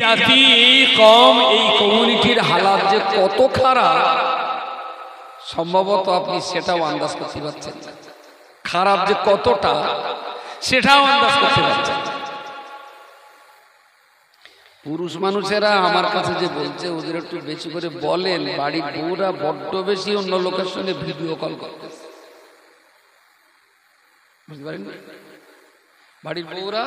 জাতি কম, এই কমিউনিটির হালাত যে কত খারাপ সম্ভবত আপনি সেটাও আন্দাজ করতে পারছেন, খারাপ যে কতটা সেটাও আন্দাজ করতে পারছেন। পুরুষ মানুষেরা আমার কাছে যে বলছে ওদের একটু বেশি করে বলেন, বাড়ির বউরা বড্ড বেশি অন্য লোকের সঙ্গে ভিডিও কল করতেছে, বুঝতে পারেন? বাড়ির বউরা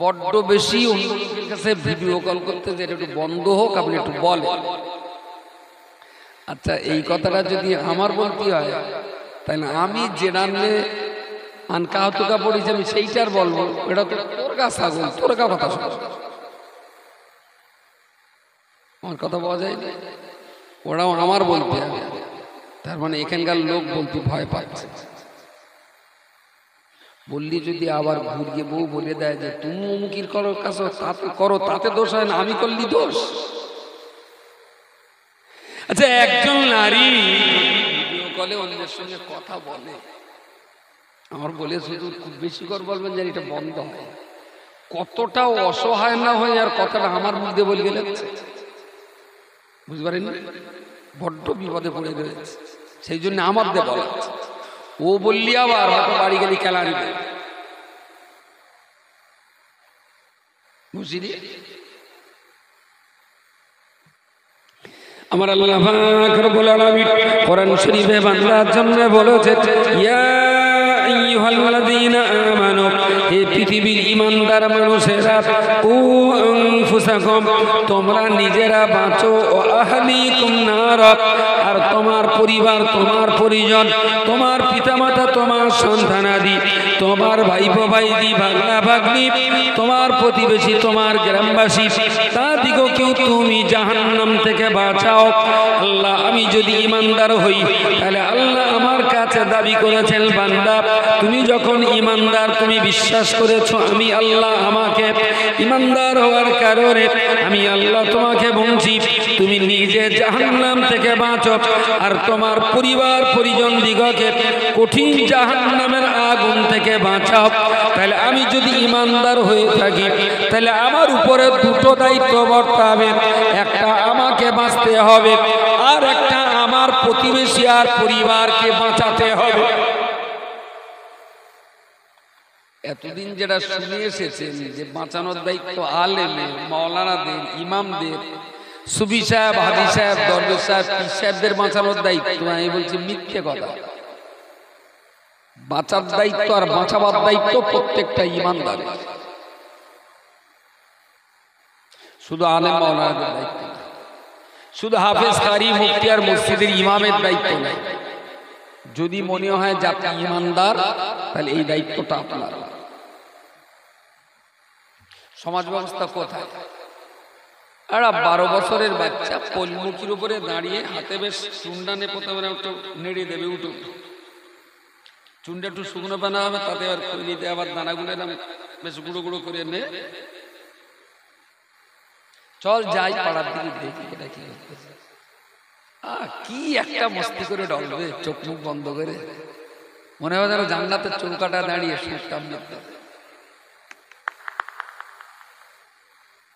বড্ড বেশি অন্য লোকের কাছে ভিডিও কল করতেছে, এটা একটু বন্ধ হোক, আপনি একটু বলেন। আচ্ছা, এই কথাটা যদি আমার বলতে হয় তাহলে আমি যে রান্নে আনকাহতুকা পড়েছি আমি সেইটার বলবো, এটা তো তোর গা ছাগল, তোর গা কথা শোনো, আমার কথা বলা যায় না, ওরাও আমার বলতে হবে। তার মানে এখানকার লোক বলতে ভয় পাচ্ছে। বললি যদি আবার ঘুরিয়ে বউ বলে দেয় যে তুমি অমুকির করো কাছে তাতে করো, তাতে দোষ হয় না, আমি করলি দোষ। আচ্ছা, একজন নারী ভিডিও কলে অন্যের সঙ্গে কথা বলে, আমার বলে শুধু খুব বেশি করে বলবেন যে এটা বন্ধ হয়, কতটা অসহায় না হয় আর কথাটা আমার মধ্যে বলে গেলে, বুঝতে পারেন? বড্ড বিপদে পড়ে রয়েছে, সেই জন্য আমার দিয়ে বলা। ও বললি আবার হয়তো বাড়ি গেলে খেলা নিবে, বুঝলি? আমার আল্লাহ পাক রব্বুল আলামিন কোরআন শরীফে বান্দার জন্য বলেছে, ইয়া আইয়ুহাল্লাযীনা আমানু, হে পৃথিবীর ঈমানদার মানুষেরা, কু আনফুসাকুম, তোমরা নিজেরা বাঁচো, ও আহলিকুম নার, আর তোমার পরিবার, তোমার পরিজন, তোমার পিতামাতা, তোমার সন্তানাদি, তোমার ভাইপো ভাইদি, ভাগনা ভাগ্নি, তোমার প্রতিবেশী, তোমার গ্রামবাসী, তাদিগকেও তুমি জাহান্নাম থেকে বাঁচাও। আল্লাহ, আমি যদি ঈমানদার হই তাহলে আল্লাহ আমার কাছে দাবি করেছেন, বান্দা তুমি যখন ঈমানদার, তুমি বিশ্বাস করেছো আমি আল্লাহ, আমাকে ঈমানদার হওয়ার কারণে আমি আল্লাহ তোমাকে বলছি তুমি নিজে জাহান্নাম থেকে বাঁচো, আর তোমার পরিবার পরিজন দিগকে কঠিন জাহান্নামের আগুন থেকে বাঁচাও। তাহলে আমি যদি ঈমানদার হয়ে থাকি তাহলে আমার উপরে দুটো দায়িত্ব বর্তাবে, একটা আমাকে বাঁচতে হবে, আর একটা আমার প্রতিবেশী আর পরিবারকে বাঁচাতে হবে। এতদিন যেটা শুনে এসেছেন যে বাঁচানোর দায়িত্ব আলেমের, মাওলানাদের, ইমামদের, সুফি সাহেব, হাজি সাহেব, দরবেশ সাহেব, পীর সাহেবদের বাঁচানোর দায়িত্ব, আমি বলছি মিথ্যে কথা। বাঁচার দায়িত্ব আর বাঁচাবার দায়িত্ব প্রত্যেকটা ইমানদারের, শুধু আলেম মাওলানাদের দায়িত্ব না, শুধু হাফেজ, কারি, মুফতি আর মসজিদের ইমামের দায়িত্ব নাই। যদি মনে হয় যে আপনি ইমানদার তাহলে এই দায়িত্বটা আপনার। সমাজ ব্যবস্থা কোথায়? আর 12 বছরের বাচ্চা পলমুখির উপরে দাঁড়িয়ে হাতে বেশ চুন্ডানে প্রথমে একটু নেড়ে দেবে, উঠো চুন্ডা একটু শুকনো বানা হবে, তাতে আর খৈনিতে আবার দানাগুলো বেশ গুঁড়ো গুঁড়ো করে নে, চল যাই পাড়ার দিকে দেখি এটা কি হচ্ছে। কি একটা মস্তি করে ডলবে চোখ মুখ বন্ধ করে, মনে হয় যেন জান্নাতের চৌকাটা দাঁড়িয়ে সুরটাম নিতে।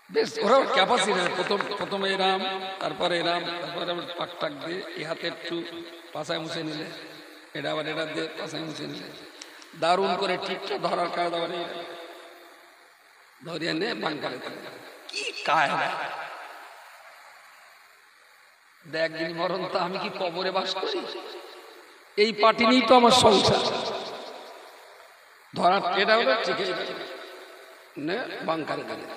বেশ ওরা ক্যাপাসিটি, প্রথমে এরাম, তারপরে এরাম, তারপরে পাক টাক দিয়ে এই হাতে একটু পাশায় মুছে নিলে, এটা আবার এটা দিয়ে পাশায় মুছে নিলে, দারুণ করে ঠিকটা ধরার কাজ আবার ধরিয়ে নে বাঙ্কারে। কি কায়দা! দেখ দিন মরণ তো আমি কি কবরে বাস করি? এই পাটি নিয়েই তো আমার সংসার। ধরার এটা হলো ঠিক নে বাঙ্কারে গেলে।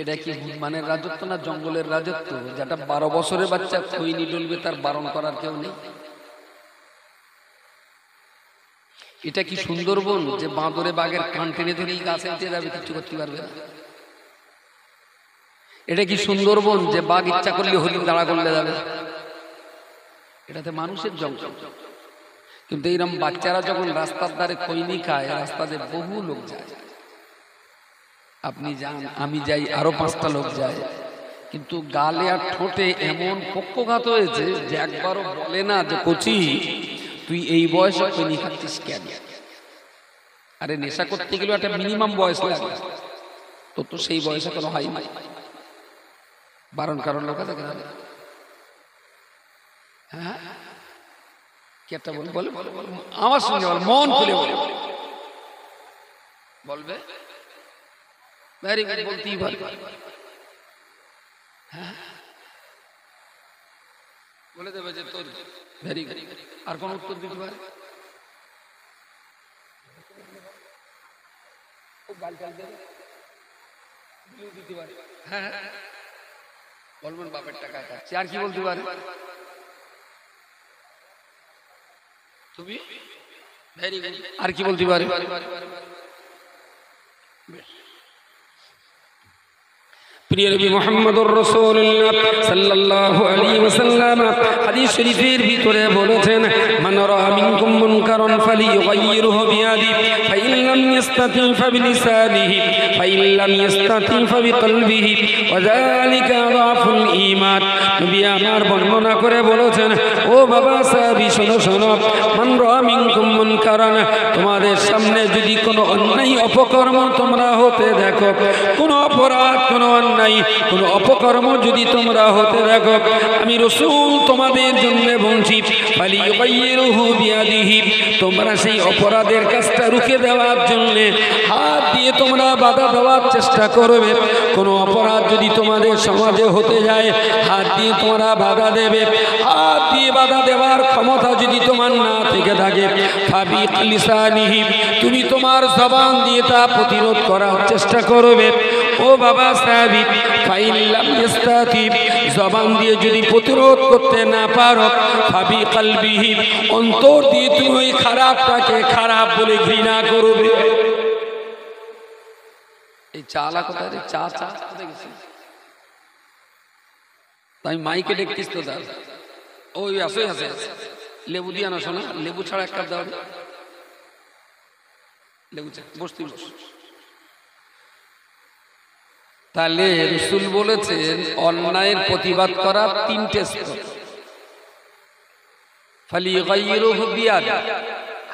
এটা কি হুমানের রাজত্ব না জঙ্গলের রাজত্ব, যেটা 12 বছরের বাচ্চা খৈনি ডলবে তার বারণ করার কেউ নেই? এটা কি সুন্দরবন যে বাঁদরে বাঘের কান টেনে ধরে গাছে উঠে যাবে, কিছু করতে পারবে না? এটা কি সুন্দরবন যে বাঘ ইচ্ছা করলে হরিণ দাঁড়া করলে যাবে? এটাতে মানুষের জঙ্গল। কিন্তু এইরকম বাচ্চারা যখন রাস্তার ধারে খৈনি খায়, রাস্তাতে বহু লোক যায়, আপনি যান, আমি যাই, আরো 5টা লোক যায়, কিন্তু গালে আর ঠোঁটে এমন পক্ষঘাত হয়েছে যে একবারও বলে না যে কচি তুই এই বয়সে খৈনি খাচ্ছিস কেন? আরে নেশা করতে গেলেও একটা মিনিমাম বয়স লাগে, তো সেই বয়সে কোনো হয় নাই, বারণ কারণ লোক আছে কেন? হ্যাঁ, কি একটা বলে বলে আমার সঙ্গে মন খুলে বলে বলবে, ভেরি গুড, বলতেই পারে। হ্যাঁ, বলে দেবে যে তোর ভেরি গুড, আর কোন উত্তর দিতে পারে? দিতে পারে। হ্যাঁ, বলবেন বাপের টাকা খাচ্ছে, আর কি বলতে পারে? তুমি ভেরি গুড, আর কি বলতে পারে? প্রিয় নবী মুহাম্মদুর রাসূলুল্লাহ সাল্লাল্লাহু আলাইহি ওয়াসাল্লাম হাদিস শরীফের ভিতরে বলেছেন, মান রাআ মিনকুম মুনকারান ফালিয়ুগাইয়িরহু বিয়াদিহি ফাইন লাম ইস্তাতি ফাবিলিসানিহি ফাইন লাম ইস্তাতি ফাবিকলবিহি ওয়া যালিকা আযাফুল ঈমান। নবী আমার বর্ণনা করে বলেছেন, ও বাবা সাহাবী শোনো শোনো, মান রাআ মিনকুম মুনকারান, তোমাদের সামনে যদি কোনো অন্যায় অপকর্ম তোমরা হতে দেখো, কোনো অপরাধ, কোনো অন্যায়, কোনো অপকর্ম যদি তোমরা হতে দেখো, আমি রাসূল তোমাদের জন্য বলছি, ফালিয়ুগাইয়িরহু বিয়াদিহি, তোমরা সেই অপরাধের কাজটা রুখে দেওয়ার জন্য হাত দিয়ে তোমরা বাধা দেওয়ার চেষ্টা করবে। কোনো অপরাধ যদি তোমাদের সমাজে হতে যায়, হাত দিয়ে তোমরা বাধা দেবে। হাত দিয়ে বাধা দেওয়ার ক্ষমতা যদি তোমার না থেকে থাকে, ফাবিলিসানিহি, তুমি তোমার জবান দিয়ে তা প্রতিরোধ করার চেষ্টা করবে। ও বাবা সাহাবী, ফাইন লাম ইস্তাতি, জবান দিয়ে যদি প্রতিরোধ করতে না পারো, ফাবিকলবিহি, অন্তর দিয়ে তুমি ওই খারাপটাকে খারাপ বলে ঘৃণা করবে। এই চালা কোথায় রে? চা চা কোথায় গেছে? তাই মাইকে ডেকতিস তো দাও। ওই আসে আসে, লেবু দিয়ে আনো শোনা, লেবু ছাড়া এক কাপ দাও। লেবু চা, বসতি বস। তাহলে রাসূল বলেছেন অন্যায়ের প্রতিবাদ করা তিনটে স্তর। ফালিয়ুগাইয়িরহু বিয়াদিহি,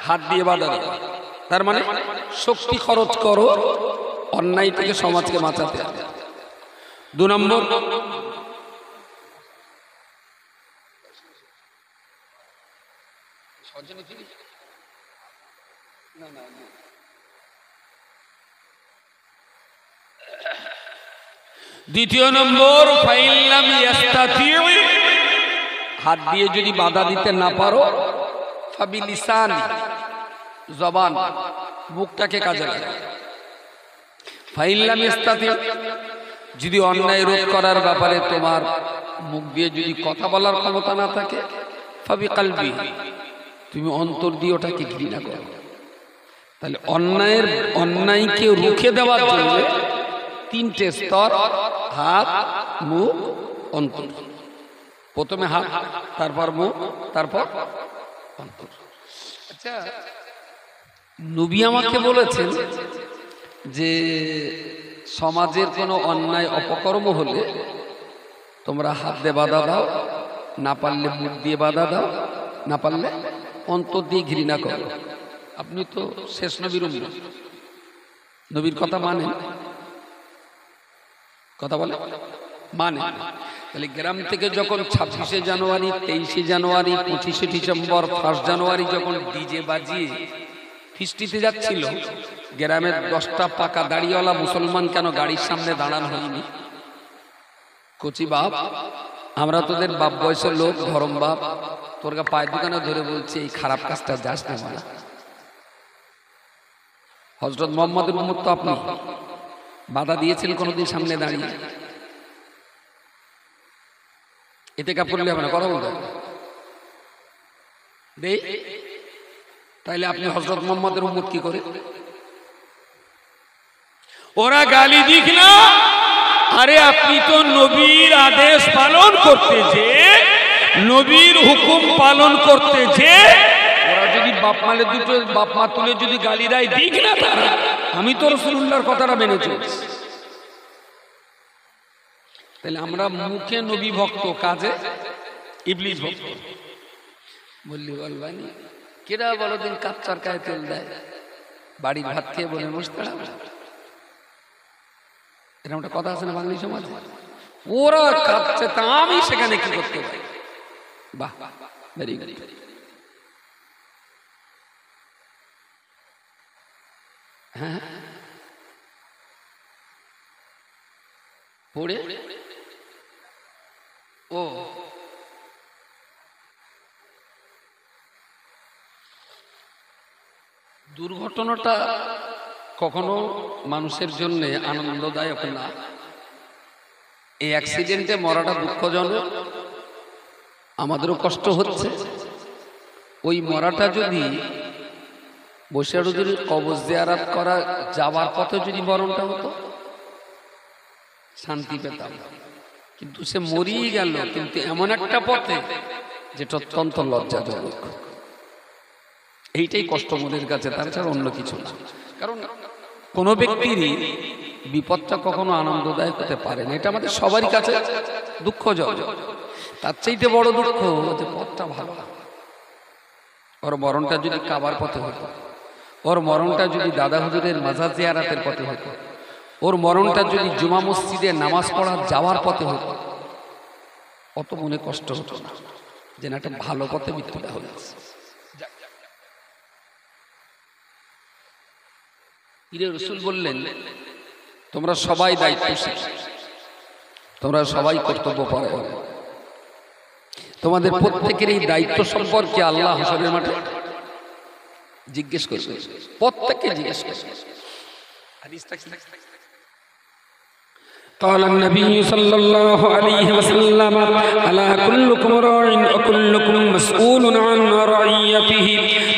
হাত দিয়ে বাধা দাও, তার মানে শক্তি খরচ করো অন্যায় থেকে সমাজকে বাঁচাতে। 2 নম্বর, দ্বিতীয় নম্বর, ফাইন লাম ইস্তাতি, হাত দিয়ে যদি বাধা দিতে না পারো, ফাবিলিসানি, জবান, মুখটাকে কাজে লাগাও। ফাইন লাম ইস্তাতি, যদি অন্যায় রোধ করার ব্যাপারে তোমার মুখ দিয়ে যদি কথা বলার ক্ষমতা না থাকে, ফাবিকলবিহি, তুমি অন্তর দিয়ে ওটাকে ঘৃণা করো। তাহলে অন্যায়কে রুখে দেওয়ার জন্য তিনটে স্তর, হাত, মুখ, অন্তর। প্রথমে হাত, তারপর মুখ, তারপর অন্তর। আচ্ছা, নবী আমাকে বলেছেন যে সমাজের কোনো অন্যায় অপকর্ম হলে তোমরা হাত দিয়ে বাধা দাও, না পারলে মুখ দিয়ে বাধা দাও, না পারলে অন্তর দিয়ে ঘৃণা করো। আপনি তো শেষ নবীর উম্মত, নবীর কথা মানেন? কথা বলে মানে? তাহলে গ্রাম থেকে যখন 26শে জানুয়ারি, 23শে জানুয়ারি, 25শে ডিসেম্বর, 1 জানুয়ারি যখন ডিজে বাজিয়ে ফিস্টিতে যাচ্ছিল, গ্রামের 10টা পাকা দাড়িওয়ালা মুসলমান কেন গাড়ির সামনে দাঁড়ানো হয়নি? কচি বাপ, আমরা তোদের বাপ বয়সের লোক, ধরম বাপ, তোর পায়ের দোকানে ধরে বলছে এই খারাপ কাজটা যাস না। মানা হযরত মুহাম্মদের উম্মত তো আপনি, বাধা দিয়েছেন কোনদিন সামনে দাঁড়িয়ে? এতে কাপ করলে হবে না, কথা বলতে দে। তাইলে আপনি হযরত মুহাম্মদের উম্মত কি করে? ওরা গালি দিক না, আরে আপনি তো নবীর আদেশ পালন করতে যে, নবীর হুকুম পালন করতে যে, ওরা যদি বাপমালে দুটো বাপমা তুলে যদি গালি দেয়, দিক না তারা, আমি তো রাসূলুল্লাহর কথাটা মেনে চলছি। তাহলে আমরা মুখে নবী ভক্ত, কাজে ইবলিস ভক্ত। বললি বলবানি কেডা বলো দিন কাচ্চার গায়ে তেল দেয়, বাড়ির ভাত খেয়ে বলে বসতে এরকম একটা কথা আছে না বাঙালি সমাজে? ওরা কাঁদছে, তা আমি সেখানে কি করতে পারি? বাহ, ভেরি গুড। হ্যাঁ, পড়ে ও দুর্ঘটনাটা কখনো মানুষের জন্য আনন্দদায়ক না। এই অ্যাক্সিডেন্টে মরাটা দুঃখজনক, আমাদেরও কষ্ট হচ্ছে। ওই মরাটা যদি বসে যদি কবর জিয়ারত করা যাওয়ার পথে যদি মরণটা হতো, শান্তি পেতাম। কিন্তু সে মরিয়ে গেল, কিন্তু এমন একটা পথে যেটা অত্যন্ত লজ্জাজনক। এইটাই কষ্ট মনের কাছে, তাছাড়া অন্য কিছু না। কারণ কোনো ব্যক্তিরই বিপদটা কখনো আনন্দদায়ক হতে পারে না, এটা আমাদের সবারই কাছে দুঃখজনক। তার চাইতে বড় দুঃখ যে পথটা ভালো, ওর মরণটা যদি কাবার পথে হতো, ওর মরণটা যদি দাদা হুজুরের মাজার জিয়ারাতের পথে হতো, ওর মরণটা যদি জুমা মসজিদে নামাজ পড়ার যাওয়ার পথে হতো, অত মনে কষ্ট হতো না যে না একটা ভালো পথে মৃত্যুটা হয়ে গেছে। পীরে রসুল বললেন, তোমরা সবাই দায়িত্বশীল, তোমরা সবাই কর্তব্য পরায়ণ, তোমাদের প্রত্যেকের এই দায়িত্ব সম্পর্কে আল্লাহ হাসরের মাঠে জিজ্ঞেস করবে, প্রত্যেককে জিজ্ঞেস করবে। قال النبي صلى الله عليه وسلم ألا كلكم راع وكلكم مسؤول عن رعيته।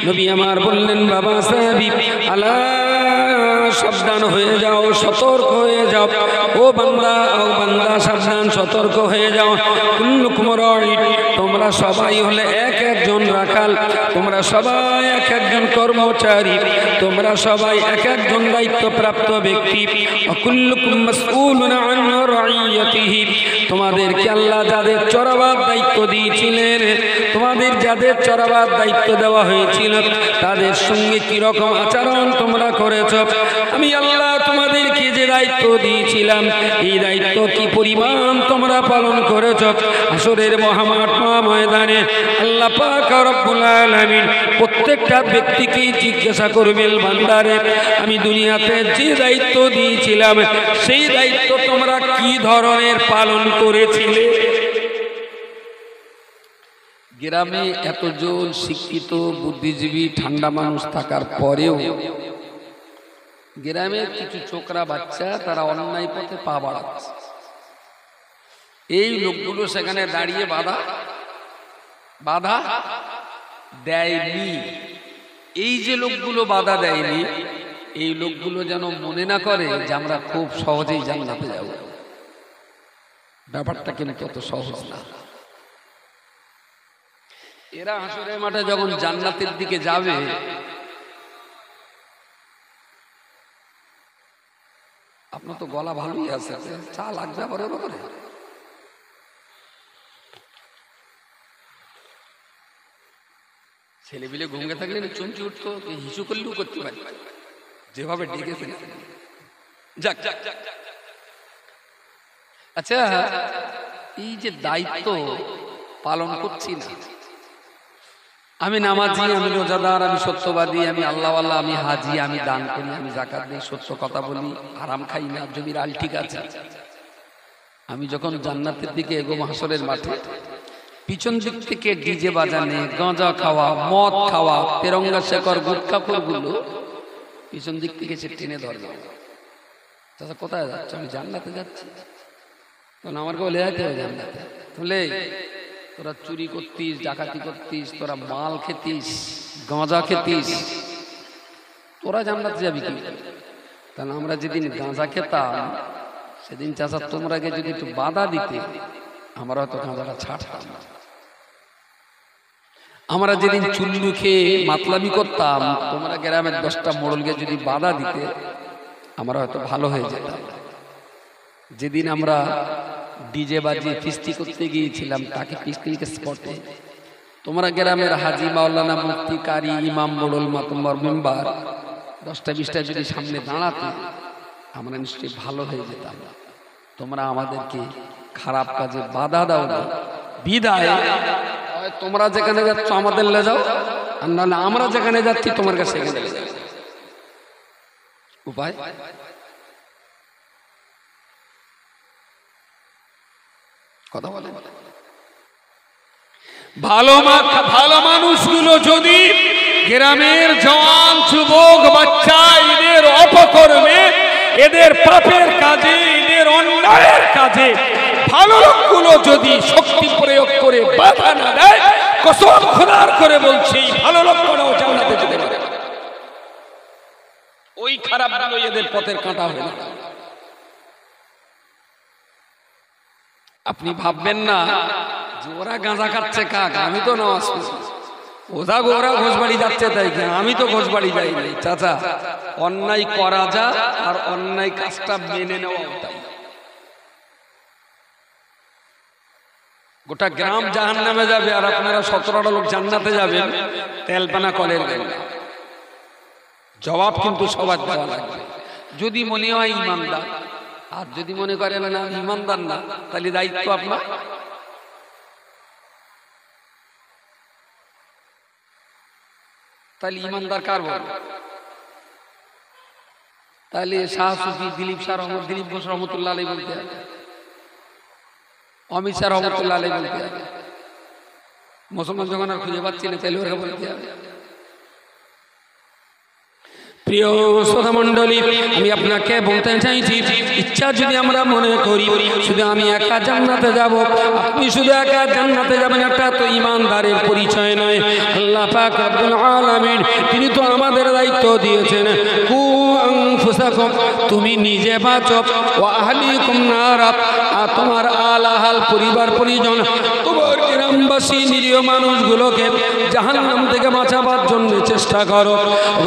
নবী আমার বললেন, বাবা সাহাবী, আলা সাবধান হয়ে যাও, সতর্ক হয়ে যাও, ও বান্দা সাবধান, সতর্ক হয়ে যাও। কুল্লুকুম রাঈ, তোমরা সবাই হলে এক একজন রাখাল, তোমরা সবাই এক একজন কর্মচারী, তোমরা সবাই এক একজন দায়িত্বপ্রাপ্ত ব্যক্তি। কুল্লুকুম মাসউলুন আন রাইয়াতিহি, তোমাদেরকে আল্লাহ যাদের চড়াবার দায়িত্ব দিয়েছিলেন, তোমাদের যাদের চড়াবার দায়িত্ব দেওয়া হয়েছিল, তাদের সঙ্গে কিরকম আচরণ তোমরা করেছ, আমি আল্লাহ তোমাদেরকে যে দায়িত্ব দিয়েছিলাম এই দায়িত্ব কি পরিমাণ তোমরা পালন করেছ। হাসরের মহামাঠ ময়দানে আল্লাহ পাক রব্বুল আলামিন প্রত্যেকটা ব্যক্তিকে জিজ্ঞাসা করবেন, বান্দারে আমি দুনিয়াতে যে দায়িত্ব দিয়েছিলাম সেই দায়িত্ব তোমরা কি ধরনের পালন করেছিলে। গ্রামে এতজন শিক্ষিত বুদ্ধিজীবী ঠান্ডা মানুষ থাকার পরেও গ্রামের কিছু ছোকরা বাচ্চা তারা অন্যায় পথে পা বাড়াচ্ছে। এই লোকগুলো সেখানে দাঁড়িয়ে বাধা দেয়নি। এই যে লোকগুলো বাধা দেয়নি, এই লোকগুলো যেন মনে না করে যে আমরা খুব সহজেই জান্নাতে যাব। ব্যাপারটা কিন্তু অত সহজ না। এরা হাসরের মাঠে যখন জান্নাতের দিকে যাবে, আপনার তো গলা ভালোই আছে, চা লাগবে আবার ওর উপরে। ছেলেপিলে ঘুমে থাকলে চমকে উঠতো, হিসু করলেও করতে পারি যেভাবে ডেকেছে। যাক, আচ্ছা, এই যে দায়িত্ব পালন করছি না, আমি নামাজি, আমি রোজাদার, আমি সত্যবাদী, আমি আল্লাহওয়ালা, আমি হাজি, আমি দান করি, আমি যাকাত দিই, সত্য কথা বলি, হারাম খাই না, জমির আল ঠিক আছে। আমি যখন জান্নাতের দিকে এগোবো হাসরের মাঠে, পিছন দিক থেকে ডিজে বাজানে, গাঁজা খাওয়া, মদ খাওয়া, তেরঙ্গা শেখর, গুটখাখোরগুলো পিছন দিক থেকে সে টেনে ধরবে। চাচা কোথায় যাচ্ছে? আমি জান্নাতে যাচ্ছি। তখন আমার কেউ লেয়াতে হবে জান্নাতে। তাহলে তোরা চুরি করতিস, ডাকাতি করতিস, তোরা মাল খেতিস, গাঁজা খেতিস, তোরা জান্নাতে যাবি কি? তাহলে আমরা যেদিন গাঁজা খেতাম সেদিন চাচা তোমরাকে যদি একটু বাধা দিতে, আমরা হয়তো গাঁজাটা ছাড়তাম। আমরা যেদিন চুল্লু খেয়ে মাতলামি করতাম, তোমরা গ্রামের 10টা মোড়লকে যদি বাধা দিতে, আমরা হয়তো ভালো হয়ে যেতাম। যেদিন আমরা ডিজে বাজিয়ে ফিস্টি করতে গিয়েছিলাম তাকে পিকনিক স্পটে, তোমরা গ্রামের হাজি, মাওলানা, মুফতি, কারি, ইমাম, মোড়ল, মাতব্বর, মেম্বার 10টা 20টা যদি সামনে দাঁড়াতে, আমরা নিশ্চয়ই ভালো হয়ে যেতাম। তোমরা আমাদেরকে খারাপ কাজে বাধা দাও না, বিদায় তোমরা যেখানে যাচ্ছ আমাদের লে যাও, আর নাহলে আমরা যেখানে যাচ্ছি তোমার কাছে সেখানে লে যাও। উপায় কথা বলে। ভালো মানুষগুলো যদি গ্রামের জওয়ান যুবক বাচ্চা এদের অপকর্মে, এদের পাপের কাজে, এদের অন্যায়ের কাজে ভালো লোকগুলো যদি শক্তি প্রয়োগ করে বাধা না দেয়, কসম খোদার করে বলছি ভালো লোকগুলোও জান্নাতে যেতে পারে। ওই খারাপগুলো এদের পথের কাঁটা হবে না। আপনি ভাববেন না যে ওরা গাঁজা খাচ্ছে কাক, আমি তো নামাজ পড়ছি, ওরা ঘোষবাড়ি যাচ্ছে তাই আমি তো ঘোষবাড়ি যাই নাই। চাচা, অন্যায় করা যা আর অন্যায় কাজটা মেনে নেওয়া তাই। গোটা গ্রাম জাহান্নামে যাবে আর আপনারা 17টা লোক জান্নাতে যাবেন, তেলপানা কলের গেলে। জবাব কিন্তু সবার দেওয়া লাগবে, যদি মনে হয় ইমানদার। আর যদি মনে করেন না ইমানদার না, তাহলে দায়িত্ব আপনার। তাহলে ইমানদার কার বল? তাহলে শাহ সুফি দিলীপ ঘোষ রহমতুল্লাহ আলাইহি বলতে হবে, অমিত শাহ রহমতুল্লাহ আলাইহি বলতে হবে। মুসলমান যখন আর খুঁজে পাচ্ছি না তাহলে ওরা বলতে হবে। প্রিয় শ্রোতা মণ্ডলী, আমি আপনাকে বলতে চাইছি, ইচ্ছা যদি আমরা মনে করি শুধু আমি একা জান্নাতে যাব, আপনি শুধু একা জান্নাতে যাবেন, এটা তো ইমানদারের পরিচয় নয়। আল্লাহ পাক রব্বুল আলামিন তিনি তো আমাদের দায়িত্ব দিয়েছেন, কু আনফুসাকুম, তুমি নিজে বাঁচো, ওয়া আহলিকুম নার, আর তোমার আলাহাল পরিবার পরিজন, তোমার গ্রামবাসী নিরীহ মানুষগুলোকে জাহান্নাম থেকে বাঁচাবার জন্য চেষ্টা করো।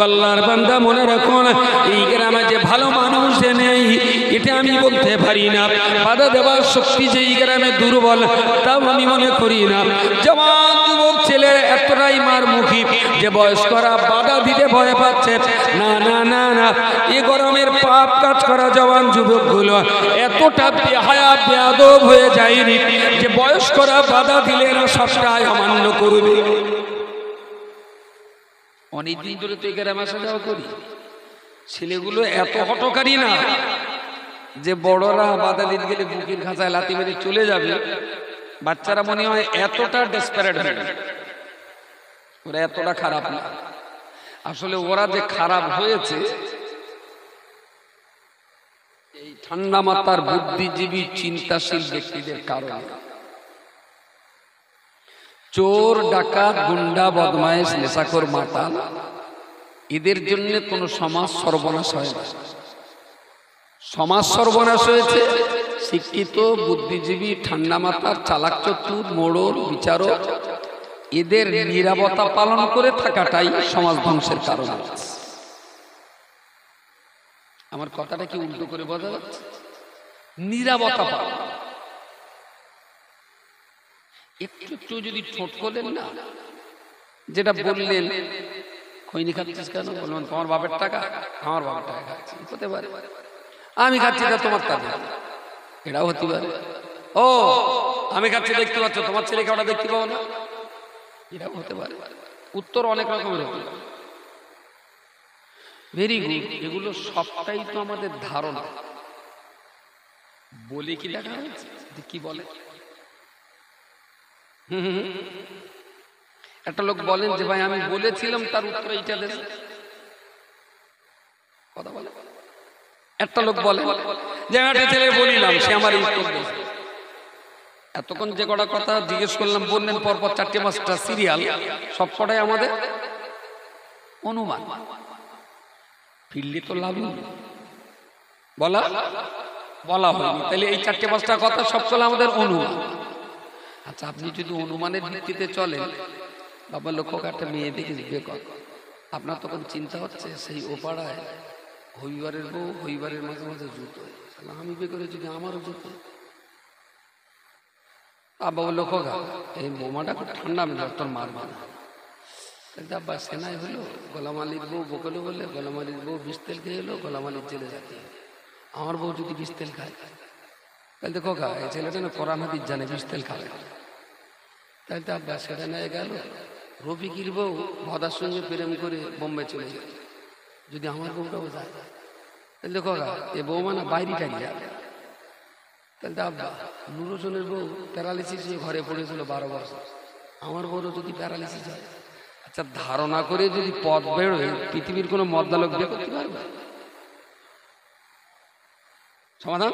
আল্লাহর বান্দা মনে রাখুন, এই গ্রামে যে ভালো মানুষ নেই এটা আমি বলতে পারি না, বাধা দেওয়ার শক্তি যে এই গ্রামে দুর্বল তাও আমি মনে করি না। জওয়ান যুবক ছেলে এতটাই মারমুখী যে বয়স্করা বাধা দিতে ভয় পাচ্ছে। না না না না, এই গরমের পাপ কাজ করা জওয়ান যুবকগুলো এতটা বেহায়া বেয়াদব হয়ে যায়নি যে বয়স্করা বাধা দিলে না সবটাই অমান্য করবে। অনেকদিন ধরে তো এই গ্রামে আসা যাওয়া করি, ছেলেগুলো এত হটকারী না যে বড়রা বাধা দিতে গেলে বুকের খাঁচায় লাথি মেরে চলে যাবে, বাচ্চারা মনে হয় এতটা ডেসপারেট হয়ে যায়। ওরা এতটা খারাপ না, আসলে ওরা যে খারাপ হয়েছে এই ঠান্ডা মাথার বুদ্ধিজীবী চিন্তাশীল ব্যক্তিদের কারণে। চোর ডাকাত গুন্ডা বদমাইশ নেশাখোর মাতাল এদের জন্য কোনো সমাজ সর্বনাশ হয় না। সমাজ সর্বনাশ হয়েছে শিক্ষিত বুদ্ধিজীবী ঠান্ডা মাথার চালাক চতুর মোড়ল বিচারক এদের নিরাপত্তা পালন করে থাকাটাই সমাজ ধ্বংসের কারণ। আমার কথাটা কি উল্টো করে বোঝা যাচ্ছে? নিরাপত্তা পালন একটু যদি ঠোঁট খোলেন না, যেটা বললেন খৈনি খাচ্ছিস কেন, বলবেন তোমার বাপের টাকা, আমার বাপের টাকা খাচ্ছি, হতে পারে। আমি খাচ্ছি তা তোমার টাকা, এটাও হতে পারে। ও আমি খাচ্ছি দেখতে পাচ্ছ, তোমার ছেলেকে ওটা দেখতে পাবো না, এটাও হতে পারে। উত্তর অনেক রকমের হতে পারে। ভেরি গুড, এগুলো সবটাই তো আমাদের ধারণা। বলে কি দেখা হয়েছে কি বলে? একটা লোক বলেন যে ভাই আমি বলেছিলাম, তার উত্তর এইটা দেন কথা বলে। একটা লোক বলে যে আমি একটা ছেলে বলিলাম, সে আমার উত্তর দিয়েছে। এতক্ষণ যে কটা কথা জিজ্ঞেস করলাম বললেন পরপর 4-5টা সিরিয়াল, সব কটাই আমাদের অনুমান। ফিরলে তো লাভ বলা হয়নি, তাহলে এই 4-5টা কথা সবগুলো আমাদের অনুমান। আচ্ছা, আপনি যদি অনুমানের ভিত্তিতে চলেন, বাবা লক্ষ্য একটা মেয়ে দেখে বিয়ে কর, আপনার তখন চিন্তা হচ্ছে সেই ওপাড়ায় হইবারের বউ হইবারের মাঝে মাঝে জুতো, আমি বিয়ে করে যদি আমারও জুতো। বাবা লক্ষ্য এই বোমাটা খুব ঠান্ডা, আমি তোর মারবা না। আব্বা সেনাই হলো, গোলাম আলীর বউ বকলো বলে গোলাম আলীর বউ বিষ তেল খেয়ে এলো, গোলাম আলীর জেলে যাতে আমার বউ যদি বিষ তেল খায়, তাহলে দেখো খা এই ছেলেটা না কোরআন হাদিস জানে, বিষ তেল খাবে, তাহলে তো আব্বা সেটা নিয়ে গেল। রফিকির বউ ভদার সঙ্গে প্রেম করে বোম্বে চলে যায়, যদি আমার বউটাও যায়, তাহলে দেখো খা এ বউ মানে বাইরে টাকি যাবে। তাহলে তো আব্বা নুরজনের বউ প্যারালিসিস নিয়ে ঘরে পড়েছিল 12 বছর, আমার বউরও যদি প্যারালিসিস হয়, আচ্ছা ধারণা করে যদি পথ বেরোয় পৃথিবীর কোনো মদ্দালক বিয়ে করতে পারবে? সমাধান।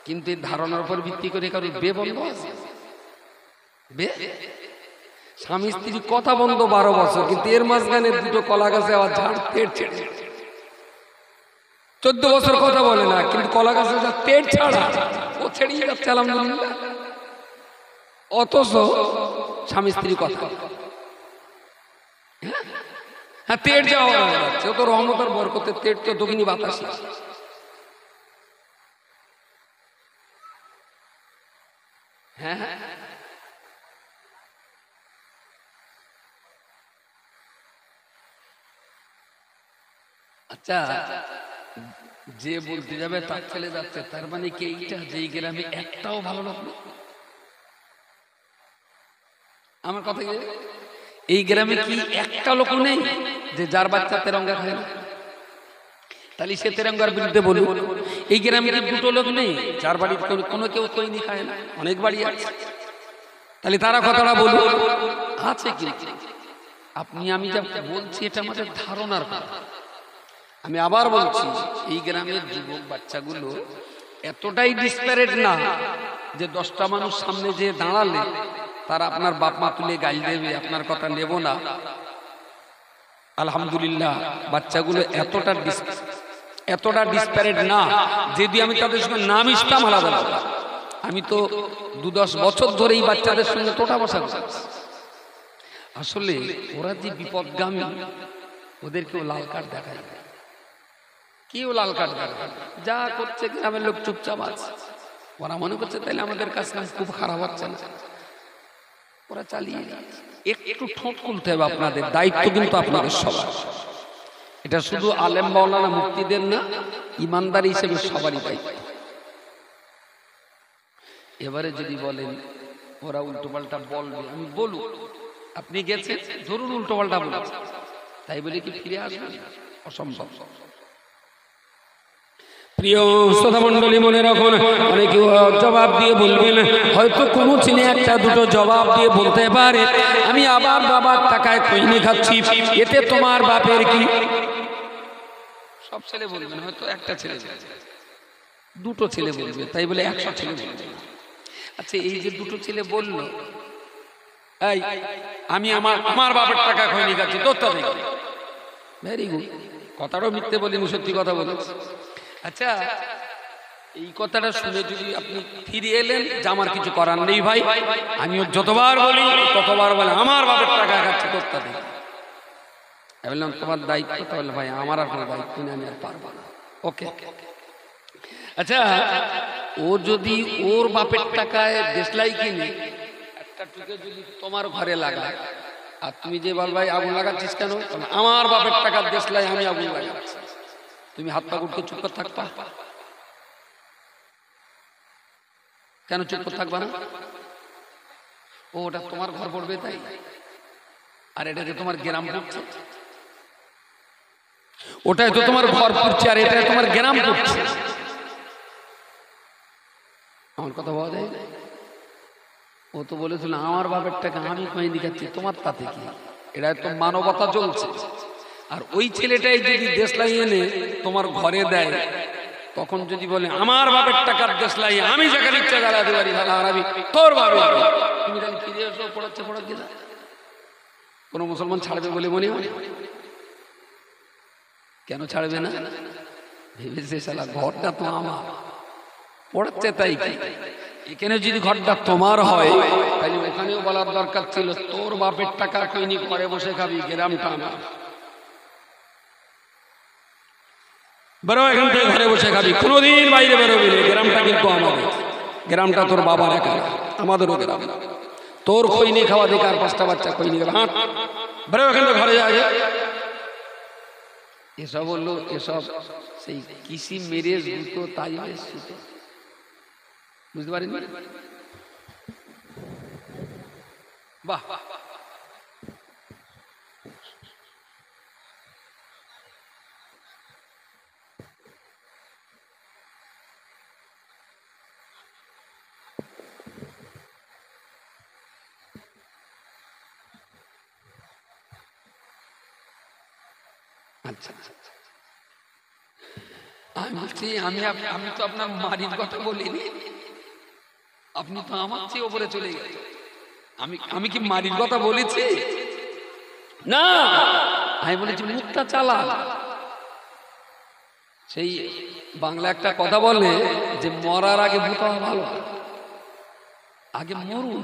কিন্তু এই ধারণার উপর ভিত্তি করে কারোর বিয়ে বন্ধ আছে? স্বামী স্ত্রী কথা বন্ধ 12 বছর, কিন্তু এর মাঝখানে দুটো কলা গাছে আবার ঝাড় তেড় ছেড়ে 14 বছর কথা বলে না, কিন্তু কলা গাছে যা তেড় ছাড়া ও ছেড়িয়ে যাচ্ছে আলহামদুলিল্লাহ। অথচ স্বামী স্ত্রী কথা, হ্যাঁ তেড় যাওয়া যাচ্ছে, ও তো রহমতের বরকতে তেড় তো দক্ষিণী বাতাসে। হ্যাঁ আচ্ছা, যে বলতে যাবে তার ছেলে যাচ্ছে, তার মানে কি এইটা যেই গ্রামে একটাও ভালো লোক নেই? আমার কথা কি এই গ্রামে কি একটা লোক নেই যে যার বাচ্চা তেরঙ্গা খায় না? তাহলে সে তেরঙ্গার বিরুদ্ধে বলুন। এই গ্রামে কি দুটো লোক নেই যার বাড়ির কোনো কেউ তৈরি খায় না? অনেক বাড়ি আছে, তাহলে তারা কথাটা বলুন। আছে কি? আপনি আমি যা বলছি এটা আমাদের ধারণার কথা। আমি আবার বলছি, এই গ্রামের যুবক বাচ্চাগুলো এতটাই ডিসপ্যারেট না যে 10টা মানুষ সামনে যে দাঁড়ালে তারা আপনার বাপ মা তুলে গাল দেবে, আপনার কথা নেব না। আলহামদুলিল্লাহ বাচ্চাগুলো এতটা ডিসপ্যারেট না, যদি আমি তাদের সঙ্গে নাম ইসলাম আলাদা আলাদা। আমি তো 2-10 বছর ধরে এই বাচ্চাদের সঙ্গে তোটা বসা করছি। আসলে ওরা যে বিপদগামী, ওদের কেউ লাল কার্ড দেখায় না, কেউ লাল কার্ড দেখায়, যা করছে গ্রামের লোক চুপচাপ আছে। ওরা মনে করছে তাইলে আমাদের কাজ খুব খারাপ হচ্ছে না, ওরা চালিয়ে। একটু ঠোঁট খুলতে হবে, আপনাদের দায়িত্ব কিন্তু আপনাদের সবার। এটা শুধু আলেম মাওলানা মুফতিদের না, ইমানদার হিসেবে সবারই দায়িত্ব। এবারে যদি বলেন ওরা উল্টোপাল্টা বলবে, আমি বলুক, আপনি গেছেন ধরুন উল্টোপাল্টা বলেছে, তাই বলে কি ফিরে আসবেন? অসম্ভব। প্রিয় শ্রোতা মণ্ডলী, মনে রাখুন, অনেকে জবাব দিয়ে বলবেন, হয়তো কোনো ছেলে একটা দুটো জবাব দিয়ে বলতে পারে আমি আবার বাবার টাকায় খৈনি খাচ্ছি, এতে তোমার বাপের কি? সব ছেলে বলবেন, হয়তো একটা ছেলে, দুটো ছেলে বলবে, তাই বলে 100 ছেলে বলবে। আচ্ছা এই যে দুটো ছেলে বলল, এই আমি আমার বাপের টাকা খৈনি খাচ্ছি, তোরটা দেখি, ভেরি গুড, কথাটাও মিথ্যে বলিনি, সত্যি কথা বলেছি। আচ্ছা এই কথাটা শুনে যদি আপনি ফিরে এলেন যে আমার কিছু করার নেই ভাই, আমিও যতবার বলি ততবার বলে আমার বাপের টাকা খাচ্ছি, তোরটা দেখি। বললাম তোমার দায়িত্ব, তাহলে ভাই আমার আর কোনো দায়িত্ব নেই, আমি আর পারবো না। ওকে। আচ্ছা ও যদি ওর বাপের টাকায় দেশলাই কিনে একটা টুকে যদি তোমার ঘরে লাগায়, আর তুমি যে বল ভাই আগুন লাগাচ্ছিস কেন? আমার বাপের টাকার দেশলাই আমি আগুন লাগাচ্ছি, তুমি হাত পা গুটকে চুপ করে থাকবা? কেন চুপ করে থাকবা না? ওটা তোমার ঘর পড়বে তাই, আর এটা যে তোমার গ্রাম পড়ছে, ওটাই তো তোমার ঘর পড়ছে, আর এটা তোমার গ্রাম পড়ছে। আমার কথা বলা যায়? ও তো বলেছিল আমার বাপের টাকা আমি খৈনি খাচ্ছি, তোমার তাতে কি? এটা তো মানবতা চলছে। আর ওই ছেলেটাই যদি দেশলাই এনে তোমার ঘরে দেয়, তখন যদি বলে আমার বাপের টাকার দেশলাই আমি যেখানে ইচ্ছা জ্বালাতে পারি, আমি তোর বাপে, তুমি তাহলে ফিরে এসো, পড়াচ্ছে না। কোনো মুসলমান ছাড়বে বলে মনে হয়? কেন ছাড়বে না? ভেবেছে শালা ঘরটা তো আমার, পড়াচ্ছে তাই কি? এখানে যদি ঘরটা তোমার হয় তাহলে ওখানেও বলার দরকার ছিল তোর বাপের টাকা খৈনি ঘরে বসে খাবি, গ্রামটা আমার। বেরো এখান থেকে, ঘরে বসে খাবি, কোনোদিন বাইরে বেরোবি না, গ্রামটা কিন্তু আমাদের। গ্রামটা তোর বাবার একা, আমাদেরও গ্রাম। তোর খৈনি খাওয়া দেখে আর 5টা বাচ্চা খৈনি খাবে। হ্যাঁ বেরো এখান থেকে, ঘরে যায়। এসব হলো এসব সেই কৃষি মেরে জুতো তাই জুতো, বুঝতে পারেন? বাহ, আচ্ছা আমি বলছি আমি তো আপনার মারির কথা বলিনি, আপনি তো আমার চেয়ে ওপরে চলে গেছেন। আমি কি মারির কথা বলেছি? না, আমি বলেছি মুখটা চালা। সেই বাংলা একটা কথা বলে যে মরার আগে ভূত হওয়া ভালো, আগে মরুন,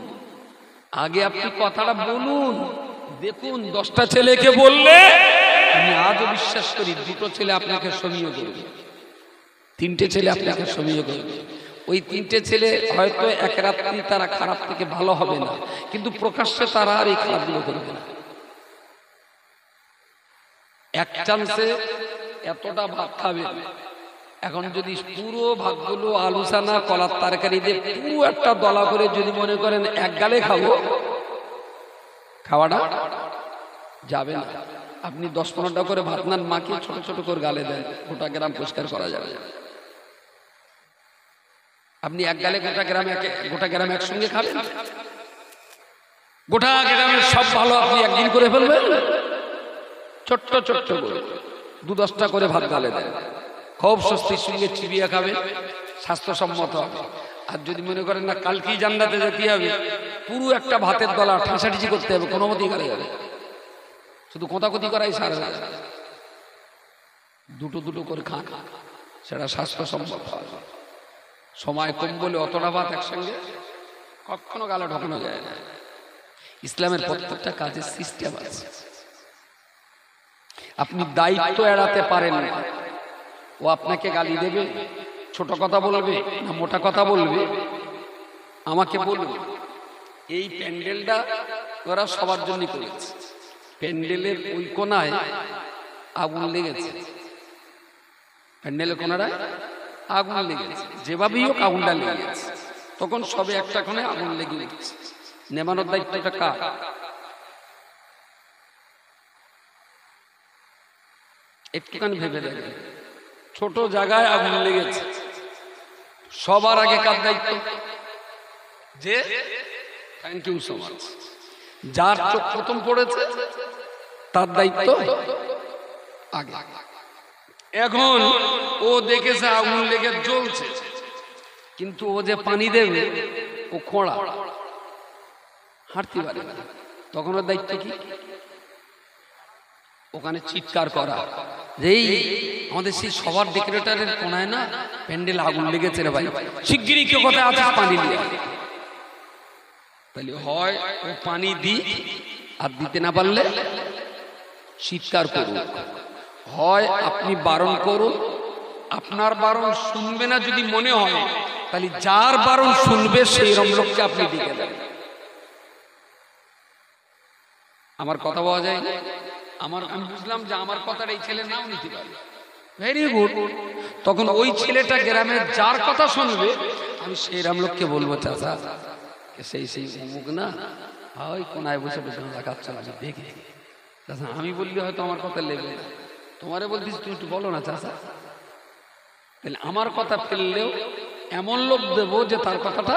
আগে আপনি কথাটা বলুন। দেখুন 10টা ছেলেকে বললে আমি আজও বিশ্বাস করি 2টো ছেলে আপনাকে সমীহ করবে, 3টে ছেলে আপনাকে সমীহ করবে। ওই 3টে ছেলে হয়তো এক রাত্রি তারা খারাপ থেকে ভালো হবে না, কিন্তু প্রকাশ্যে তারা আর এই খারাপগুলো করবে না। এক চান্সে এতটা ভাত খাবে, এখন যদি পুরো ভাতগুলো আলুসানা কলার তরকারি দিয়ে পুরো একটা দলা করে যদি মনে করেন এক গালে খাবো, খাওয়াটা যাবে না। আপনি 10-15টা করে ভাত নান, মাখিয়ে ছোট ছোট করে গালে দেন, গোটা গ্রাম পরিষ্কার করা যাবে। আপনি এক গালে গোটা গ্রাম একসঙ্গে খাবেন, গোটা গ্রামের সব ভালো আপনি একদিন করে ফেলবেন। ছোট্ট ছোট্ট করে 2-10টা করে ভাত গালে দেন, খুব স্বস্তির সঙ্গে চিবিয়ে খাবেন, স্বাস্থ্যসম্মত হবে। আর যদি মনে করেন না কালকেই জান্নাতে যেতে হবে, পুরো একটা ভাতের দলা ঠাঁসাঠিচি করতে হবে, কোনো মতেই গালে যাবে, শুধু কোথাকুতি করাই সারা। 2টো করে খান, সেটা স্বাস্থ্যসম্মত হবে। সময় কম বলে অতটা ভাত একসঙ্গে কখনো গালে ঢোকানো যায় না। ইসলামের প্রত্যেকটা কাজের সিস্টেম আছে। আপনি দায়িত্ব এড়াতে পারেন না, ও আপনাকে গালি দেবে, ছোট কথা বলবে না মোটা কথা বলবে, আমাকে বলবে এই প্যান্ডেলটা ওরা সবার জন্য করেছে, প্যান্ডেলের ওই কোনায় আগুন লেগেছে, প্যান্ডেলের কোনায় আগুন লেগেছে, যেভাবেই হোক আগুনটা লেগেছে, তখন সবে একটা কোণে আগুন লেগে গেছে, নেমানোর দায়িত্বটা কার? একটুখানি ভেবে দেখেন, ছোট জায়গায় আগুন লেগেছে, সবার আগে কার দায়িত্ব? যে থ্যাংক ইউ সো মাচ, যার চোখ প্রথম পড়েছে তার দায়িত্ব আগে। এখন ও দেখেছে আগুন লেগে জ্বলছে, কিন্তু ও যে পানি দেবে ও খোঁড়া, হাঁটতে পারে না, তখন ওর দায়িত্ব কি? ওখানে চিৎকার করা, যেই আমাদের সেই সবার ডেকোরেটরের কোনায় না প্যান্ডেল আগুন লেগেছে রে ভাই, শিগগিরই কেউ কোথায় আছে পানি দিয়ে। তাহলে হয় ও পানি দিই, আর দিতে না পারলে চিৎকার করুন, হয় আপনি বারণ করুন, আপনার বারণ শুনবে না যদি মনে হয়, তাহলে যার বারণ শুনবে সেই রকম লোককে আপনি ডেকে দেন। আমার কথা বলা যায়? আমি বুঝলাম যে আমার কথাটা এই ছেলে নাও নিতে পারে, ভেরি গুড। তখন ওই ছেলেটা গ্রামের যার কথা শুনবে আমি সেই রাম লোককে বলবো, চাচা সেই অমুক না ওই কোনায় বসে বসে দেখাচ্ছ, আমি দেখি চাচা, আমি বললি হয়তো আমার কথা লেগে না, তোমারে বলতিস তুমি একটু বলো না চাচা। তাহলে আমার কথা ফেললেও এমন লোক দেবো যে তার কথাটা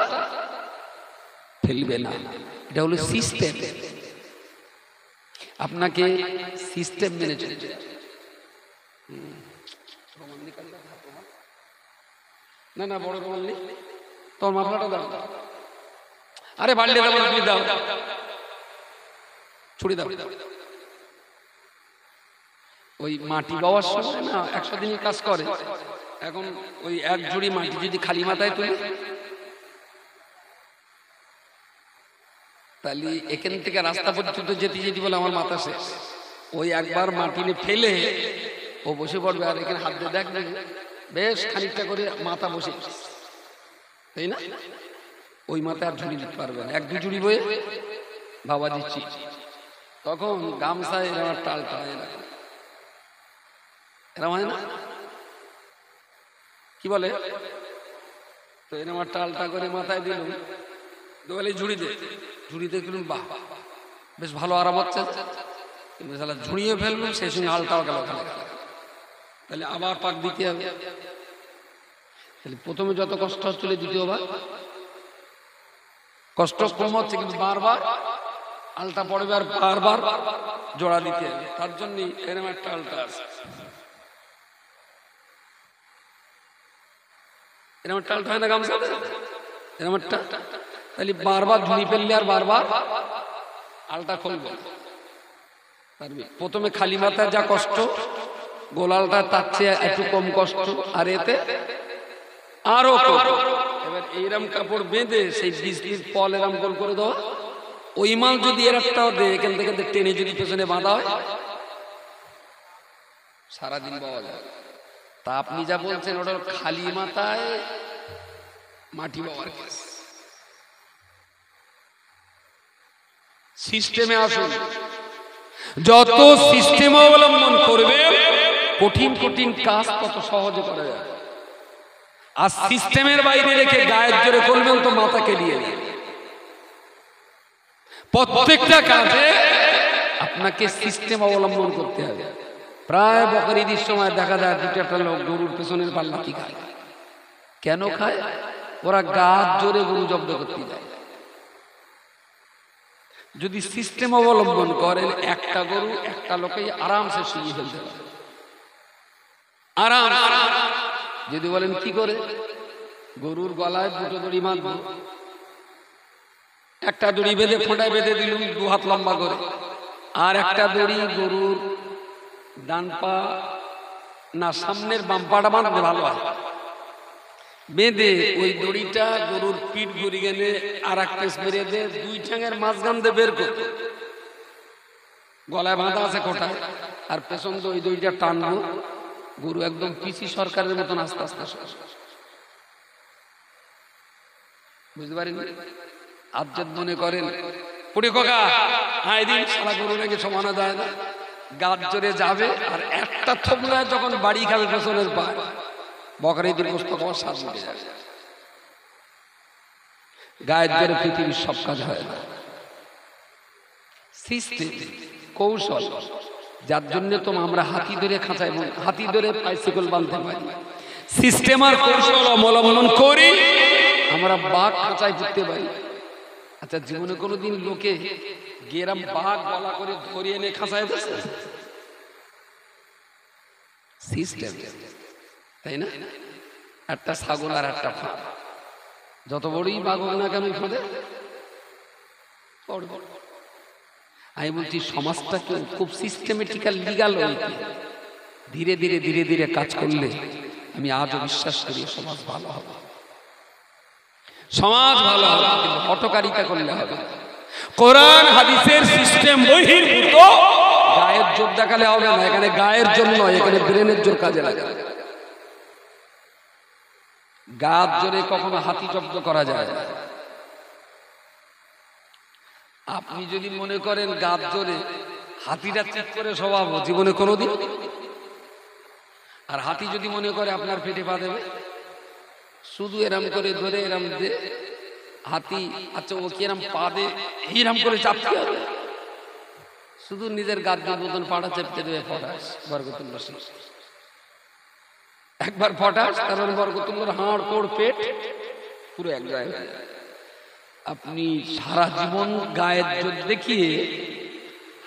ফেলবে না। এটা হলো সিস্টেম, আপনাকে সিস্টেম মেনে চলতে হবে। না না বড় রুমাল নেই, তোর মাফলাটা দাও, আরে বাড়লে দাও, তুমি দাও, ছুড়ে দাও। ওই মাটি বাবার সময় না 100 দিনের কাজ করে, এখন ওই এক ঝুড়ি মাটি যদি খালি মাথায় তুলে, তাহলে এখান থেকে রাস্তা পর্যন্ত যেতে যেতে বলে আমার মাথা শেষ, ওই একবার মাটি নিয়ে ফেলে ও বসে পড়বে, আর এখানে হাত দিয়ে দেখবে বেশ খানিকটা করে মাথা বসে, তাই না? ওই মাথায় আর ঝুড়ি দিতে পারবে না, 1-2 ঝুড়ি বয়ে বাবা দিচ্ছি, তখন গামছায় আমার টালটা এরম হয় না? কি বলে? তো এরম একটা আলটা করে মাথায় দিল, দোয়ালে ঝুড়িতে কিনুন, বাহ বেশ ভালো আরাম হচ্ছে, কিন্তু শালা ঝুড়িয়ে ফেললাম, সেই সঙ্গে আলটাও গেল। তাহলে আবার পাক দিতে হবে। তাহলে প্রথমে যত কষ্ট হচ্ছিল, দ্বিতীয়বার কষ্ট কম হচ্ছে, কিন্তু বারবার আলটা পড়বে আর বারবার জোড়া দিতে হবে। তার জন্যই এরম একটা আলটা আছে, এরম একটা আলটা হয় না গামছা, এরম একটা। তাহলে বারবার ঝুড়ি ফেললে আর বারবার আলটা খুলবে। প্রথমে খালি মাথায় যা কষ্ট, গোলালটা তার চেয়ে একটু কম কষ্ট, আর এতে আরো কম। এবার এইরকম কাপড় বেঁধে সেই 20 মিনিট পল এরম গোল করে দেওয়া, ওই মাল যদি এর একটাও দেয়, এখান থেকে টেনে যদি পেছনে বাঁধা হয়, সারাদিন পাওয়া যায়। তা আপনি যা বলছেন ওটা খালি মাথায় মাটি বাবার কেস। সিস্টেমে আসুন, যত সিস্টেম অবলম্বন করবে কঠিন কঠিন কাজ তত সহজে করা যায়। আর সিস্টেমের বাইরে রেখে গায়ের জোরে করবেন তো মাথা কেলিয়ে নেবে। প্রত্যেকটা কাজে আপনাকে সিস্টেম অবলম্বন করতে হবে। প্রায় বকরি ঈদের সময় দেখা যায় দুটো একটা লোক গরুর পেছনের পাল্লাকি খায়। কেন খায়? ওরা গাছ জোরে গরু জব্দ করতে যায়। যদি সিস্টেম অবলম্বন করেন, একটা গরু একটা লোকে আরামসে শুয়ে ফেলতে পারে, আরাম। যদি বলেন কি করে, গরুর গলায় দুটো দড়ি বাঁধব, একটা দড়ি বেঁধে ফোঁটায় বেঁধে দিলুম 2 হাত লম্বা করে, আর একটা দড়ি গরুর ডান পা না সামনের বাম পাটা বাঁধলে ভালো হয়, বেঁধে ওই দড়িটা গরুর পিঠ ঘুরি গেলে আর এক পেস মেরে দে, 2 ঠ্যাঙের মাঝখান দিয়ে বের করে, গলায় বাঁধা আছে কোটায়, আর পেছন দিয়ে ওই দড়িটা টানবো, গরু একদম পিসি সরকারের মতন আস্তে আস্তে। বুঝতে পারেন? আজ্জাদ মনে করেন পুরি কোকা আয় দিন, সারা গরু নাকি সমানা যায় না, গাছ জোরে যাবে, আর একটা থমলায় যখন বাড়ি খাবে পেছনের পা, বকরি দিন গোস্ত খাওয়ার স্বাদ মিটে যাবে। গায়ের জোরে পৃথিবীর সব কাজ হয় না। সিস্টেম, কৌশল, যার জন্য তো আমরা হাতি ধরে খাঁচাই, হাতি ধরে বাইসাইকেল বাঁধতে পারি। সিস্টেম আর কৌশল অবলম্বন করি আমরা বাঘ খাঁচায় ঢুকতে পারি। আচ্ছা, জীবনে কোনোদিন লোকে গেরাম বাঘ গলা করে ধরিয়ে এনে খাঁচায় দিচ্ছে? সিস্টেম, তাই না? একটা ছাগল আর একটা ফাঁদ, যত বড়ই বাঘ হোক না কেন ফাঁদে পড়বে। আমি বলছি সমাজটাকে খুব সিস্টেমেটিক্যাল লিগাল ধীরে ধীরে ধীরে ধীরে কাজ করলে আমি আজও বিশ্বাস করি সমাজ ভালো হবে, সমাজ ভালো হবে, কিন্তু হঠকারিতা করলে হবে। কোরআন হাদিসের সিস্টেম বহির্ভূত গায়ের জোর দেখালে হবে না। এখানে গায়ের জন্য, এখানে ব্রেনের জোর কাজে লাগে। গাছ জোরে কখনো হাতি জব্দ করা যায় না। আপনি যদি মনে করেন গাছ জোরে হাতিটা ঠিক করে স্বভাব, জীবনে কোনোদিন। আর হাতি যদি মনে করে আপনার পেটে পা দেবে, শুধু এরম করে ধরে এরম দে হাতি, আচ্ছা ও কি এরম পা দে এরম করে চাপতে হবে, শুধু নিজের গাছের মতন পাটা চেপতে দেবে। ফটাস বরকতুল্লাহ, একবার ফটাস, তারপর বরকতুল্লাহর হাড় কোড় পেট পুরো এক জায়গায়। আপনি সারা জীবন গায়ের জোর দেখিয়ে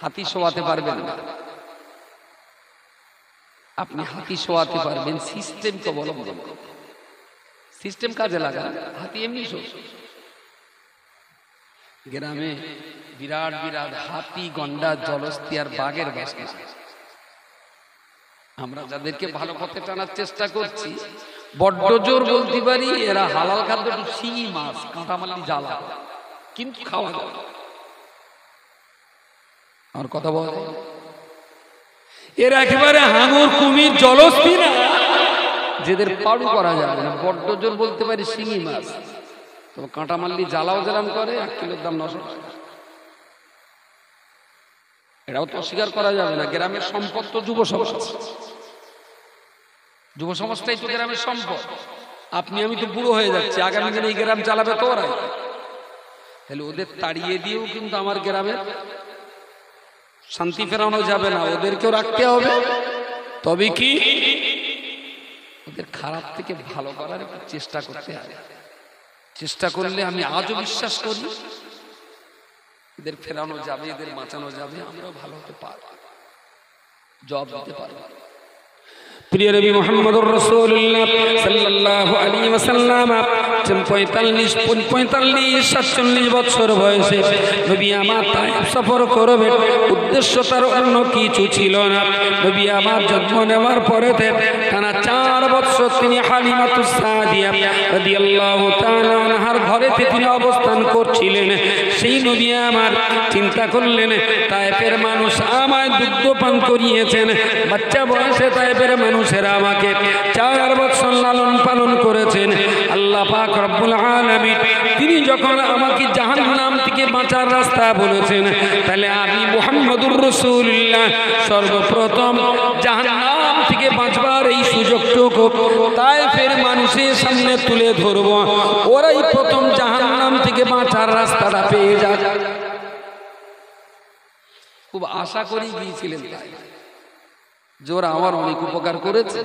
হাতি শোয়াতে পারবেন না। আপনি হাতি শোয়াতে পারবেন সিস্টেমকে অবলম্বন করে। সিস্টেম কাজে লাগান, হাতি এমনি শোয়। গ্রামে বিরাট বিরাট হাতি, গন্ডার, জলস্থি আর বাঘের বাসনা। আমরা যাদেরকে ভালো পথে টানার চেষ্টা করছি, বড্ড জোর বলতে পারি এরা হালাল খাদ্য, শিঙি মাছ, কাঁটামালি জ্বালা, কিন্তু খাওয়া যাবে। আর কথা বল, এরা একেবারে হাঙর, কুমির, জলস্থি না, যেদের পাড়ু করা যাবে না। বড্ড জোর বলতে পারি শিঙি মাছ, তবে কাঁটামাল্লি জ্বালাও যেরাম করে 1 কিলোর দাম 900 টাকা। এটাও তো অস্বীকার করা যাবে না। গ্রামের সম্পদ তো যুব সমাজ, যুব সমাজটাই তো গ্রামের সম্পদ। আপনি আমি তো বুড়ো হয়ে যাচ্ছি, আগামী দিনে এই গ্রাম চালাবে তো ওরাই। তাহলে ওদের তাড়িয়ে দিয়েও কিন্তু আমার গ্রামের শান্তি ফেরানো যাবে না, ওদেরকেও রাখতে হবে। তবে কি ওদের খারাপ থেকে ভালো করার চেষ্টা করতে হবে। চেষ্টা করলে আমি আজও বিশ্বাস করি এদের ফেরানো যাবে, এদের বাঁচানো যাবে, আমরাও ভালো হতে পারবো, জবাব দিতে পারবো। প্রিয় নবী মুহাম্মদুর রাসূলুল্লাহ সাল্লাল্লাহু আলাইহি ওয়াসাল্লাম 45-47 বছর বয়সে নবী আমার তায়েফ সফর করবে। উদ্দেশ্য তার অন্য কিছু ছিল না। নবী আমার জন্ম নেওয়ার পরে টানা 4 বছর তিনি হালিমাতুস সাদিয়া রাদিয়াল্লাহু তাআলা আনহার ঘরেতে তিনি অবস্থান করছিলেন। সেই নবী আমার চিন্তা করলেন, তায়েফের মানুষ আমায় দুগ্ধ পান করিয়েছেন, বাচ্চা বয়সে তায়েফের মানুষেরা আমাকে 4 বছর লালন পালন করেছেন। আল্লাহ পাক রব্বুল আলামিন তিনি যখন আমাকে জাহান্নাম থেকে বাঁচার রাস্তা বলেছেন, তাহলে আমি মুহাম্মদুর রাসূলুল্লাহ সর্বপ্রথম জাহান্নাম থেকে বাঁচবার এই সুযোগটুকু তায়েফের মানুষের সামনে তুলে ধরব, ওরাই প্রথম জাহান্নাম থেকে বাঁচার রাস্তাটা পেয়ে যাক। খুব আশা করেই গিয়েছিলেন তাই, জোর আমার অনেক উপকার করেছে,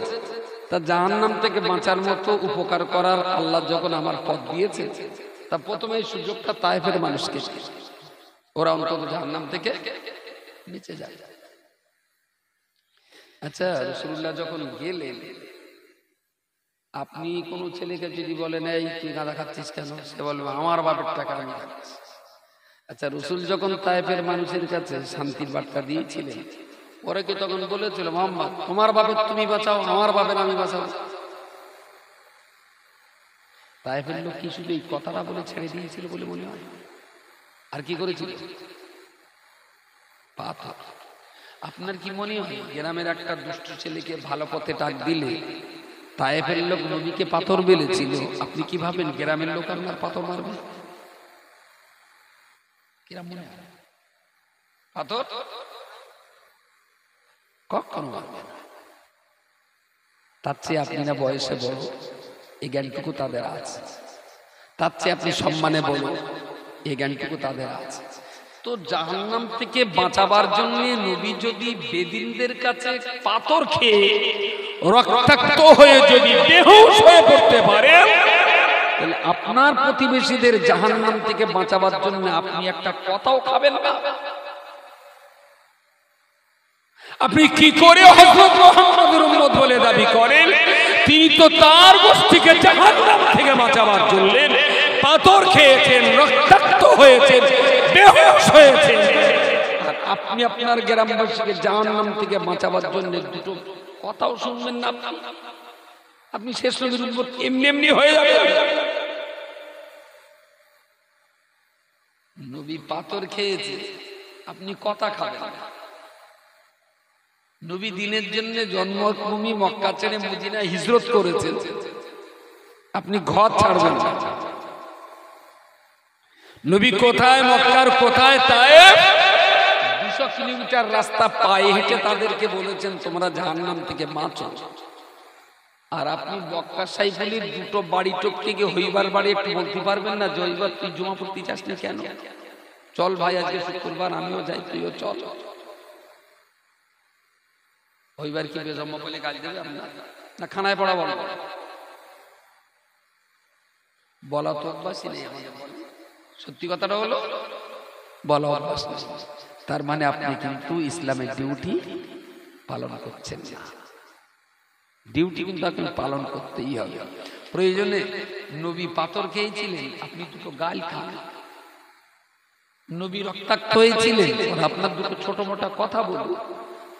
তা জাহান্নাম থেকে বাঁচার মতো উপকার করার আল্লাহ যখন আমার পথ দিয়েছে, তা প্রথমে এই সুযোগটা তায়েফের মানুষকে, ওরা অন্তত জাহান্নাম থেকে বেঁচে যায়। আচ্ছা, রাসূলুল্লাহ যখন গেলেন, আপনি কোন ছেলেকে যদি বলেন এই তুই গাঁজা খাচ্ছিস কেন, সে বলবে আমার বাপের টাকা আমি খাচ্ছি। আচ্ছা, রাসূল যখন তায়েফের মানুষের কাছে শান্তির বার্তা দিয়েছিলেন, ওরা কি তখন বলেছিল মুহাম্মদ তোমার বাপের তুমি বাঁচাও, আমার বাপের আমি বাঁচাও? তায়েফের লোক কি শুধু এই কথাটা বলে ছেড়ে দিয়েছিল বলে মনে হয়? আর কি করেছিল? পাথর। আপনার কি মনে হয় গ্রামের একটা দুষ্ট ছেলেকে ভালো পথে ডাক দিলে তায়েফের লোক নবীকে পাথর বেলেছিল? আপনি কি ভাবেন গ্রামের লোক আপনার পাথর মারবে? কিরম মনে হয়? পাথর কখনো মারবে না। তার চেয়ে আপনি না বয়সে বড়, এই জ্ঞানটুকু তাদের আছে। তার চেয়ে আপনি সম্মানে বড়, এই জ্ঞানটুকু তাদের আছে। তো জাহান্নাম থেকে বাঁচাবার জন্য নবী যদি বেদিনদের কাছে পাথর খেয়ে রক্তাক্ত হয়ে যদি বেহুশ হয়ে পড়তে পারে, তাহলে আপনার প্রতিবেশীদের জাহান্নাম থেকে বাঁচাবার জন্য আপনি একটা কথাও খাবেন না? আপনি কি করে হযরত মুহাম্মদের উম্মত বলে দাবি করেন? তিনি তো তার গোষ্ঠীকে জাহান্নাম থেকে বাঁচাবার জন্য পাথর খেয়েছেন, রক্তাক্ত হয়েছেন, বেহুশ হয়েছেন, আর আপনি আপনার গ্রামবাসীকে জাহান্নাম থেকে বাঁচাবার জন্য দুটো কথাও শুনবেন না? আপনি শেষ নবীর উম্মত এমনি এমনি হয়ে যাবেন। নবী পাথর খেয়েছে, আপনি কথা খাবেন না। নবী দিনের জন্য জন্মভূমি মক্কা ছেড়ে মদিনায় হিজরত করেছেন, আপনি ঘর ছাড়বেন না। নবী কোথায় মক্কার কোথায় তায়েফ 200 কিলোমিটার রাস্তা পায়ে হেঁটে তাদেরকে বলেছেন তোমরা জাহান্নাম থেকে বাঁচো, আর আপনি মক্কা সাইফুলির দুটো বাড়ি টপকে গিয়ে হইবার বাড়ি একটু বলতে পারবেন না যে হইবার তুই জমা পড়তে চাস না কেন? চল ভাই আজকে শুক্রবার আমিও যাই, তুইও চল। হইবার কি বেজম্মা বলে গালি দেবে আপনার? না খানায় পড়া বলবো? বলা তো অভ্যাসই নেই আমাদের। সত্যি কথাটা হলো বলা অভ্যাস নেই। তার মানে আপনি কিন্তু ইসলামের ডিউটি পালন করছেন না। ডিউটি কিন্তু আপনি পালন করতেই হবে। প্রয়োজনে নবী পাথর খেয়েছিলেন, আপনি দুটো গাল খান। নবী রক্তাক্ত হয়েছিলেন, আপনার দুটো ছোট মোটা কথা বলুন,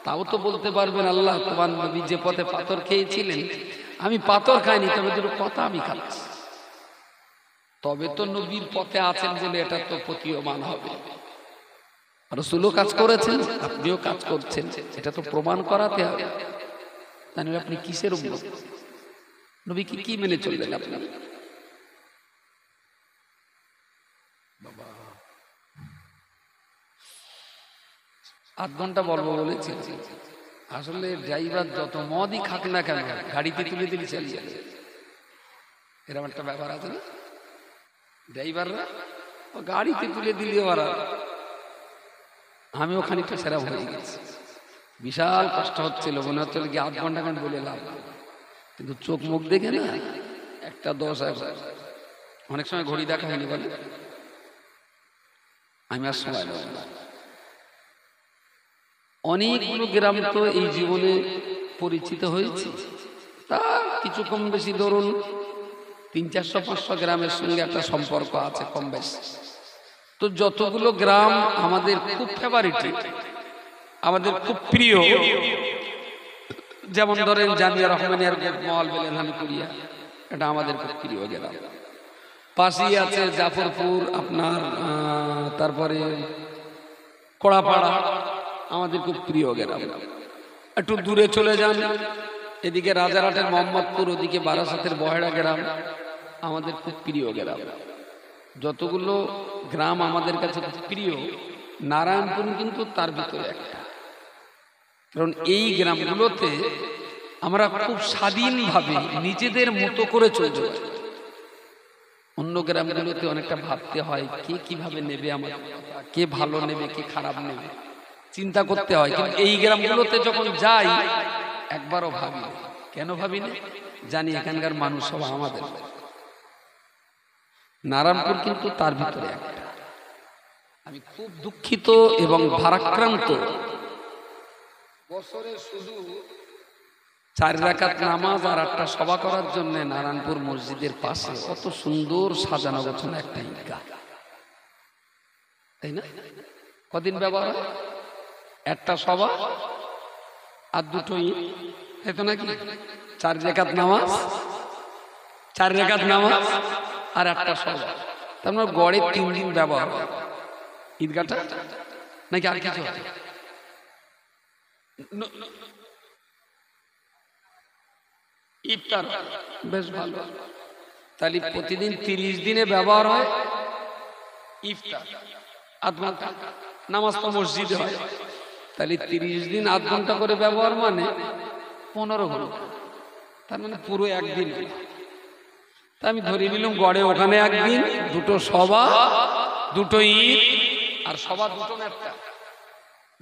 তাও তো বলতে পারবেন আল্লাহ তোমার নবী যে পথে পাথর খেয়েছিলেন আমি পাথর খাইনি, তবে দুটো কথা আমি খাচ্ছি। তবে তো নবীর পথে আছেন বলে এটা তো প্রতীয়মান হবে। রাসূলও কাজ করেছেন, আপনিও কাজ করছেন, এটা তো প্রমাণ করাতে হবে। তাহলে আপনি কিসের উম্মত? নবী কি মেনে চললেন আপনি? বাবা 8 ঘন্টা বলবো বলেছি, আসলে ড্রাইভার যত মদই খাক না কেন গাড়িতে তুলে দিলে চালিয়ে যাবে, এরকম একটা ব্যাপার আছে না। ড্রাইভাররা গাড়িতে তুলে দিলে ওরা, আমিও খানিকটা সেরা হয়ে গেছি, বিশাল কষ্ট হচ্ছিল, মনে হচ্ছিল কি আধ ঘন্টা খান বলে লাভ, কিন্তু চোখ মুখ দেখে না একটা 10 অনেক সময় ঘড়ি দেখা হয়নি বলে আমি আর সময় নেব না। অনেকগুলো গ্রাম তো এই জীবনে পরিচিত হয়েছে, তা কিছু কম বেশি ধরুন 300-400 গ্রামের সঙ্গে একটা সম্পর্ক আছে কম বেশি। তো যতগুলো গ্রাম আমাদের খুব ফেভারিট, আমাদের খুব প্রিয়, যেমন ধরেন জামিয়া রহমানিয়ার মহল বেলেনহানিকুড়িয়া, এটা আমাদের খুব প্রিয় গ্রাম। পাশেই আছে জাফরপুর, আপনার তারপরে কড়াপাড়া, আমাদের খুব প্রিয় গ্রাম। একটু দূরে চলে যান, এদিকে রাজারহাটের মোহাম্মদপুর, ওদিকে বারাসাতের বহেড়া গ্রাম, আমাদের খুব প্রিয় গ্রাম। যতগুলো গ্রাম আমাদের কাছে খুব প্রিয়, নারায়ণপুর কিন্তু তার ভিতরে একটা। কারণ এই গ্রামগুলোতে আমরা খুব স্বাধীনভাবে নিজেদের মতো করে চলতে পারি। অন্য গ্রামগুলোতে অনেকটা ভাবতে হয় কে কিভাবে নেবে আমার, কে ভালো নেবে কে খারাপ নেবে, চিন্তা করতে হয়। কিন্তু এই গ্রামগুলোতে যখন যাই একবারও ভাবি, কেন ভাবি না জানি, এখানকার মানুষ সব আমাদের। নারায়ণপুর কিন্তু তার ভিতরে একটা। আমি খুব দুঃখিত এবং ভারাক্রান্ত, বছরে শুধু 4 রাকাত নামাজ আর একটা সভা করার জন্য নারায়ণপুর মসজিদের পাশে কত সুন্দর সাজানো গোছানো একটা ঈদগাহ, তাই না? কদিন ব্যবহার হয়? একটা সভা আর 2টো ঈদ, তাই তো নাকি? 4 রাকাত নামাজ, 4 রাকাত নামাজ আর একটা সভা, তার মানে গড়ে 3 দিন ব্যবহার হয় ঈদগাহটা, নাকি আর কিছু হয়? ইফতার বেশ ভালো, তাহলে প্রতিদিন 30 দিনে ব্যবহার হয় ইফতার, আধ ঘন্টা। নামাজ তো মসজিদে হয়, তাহলে 30 দিন আধ ঘন্টা করে ব্যবহার মানে 15 ঘন্টা, তার মানে পুরো একদিন। তা আমি ধরে নিলাম গড়ে ওখানে একদিন, 2টো সভা, 2টো ঈদ, আর সভা 2টো না একটা,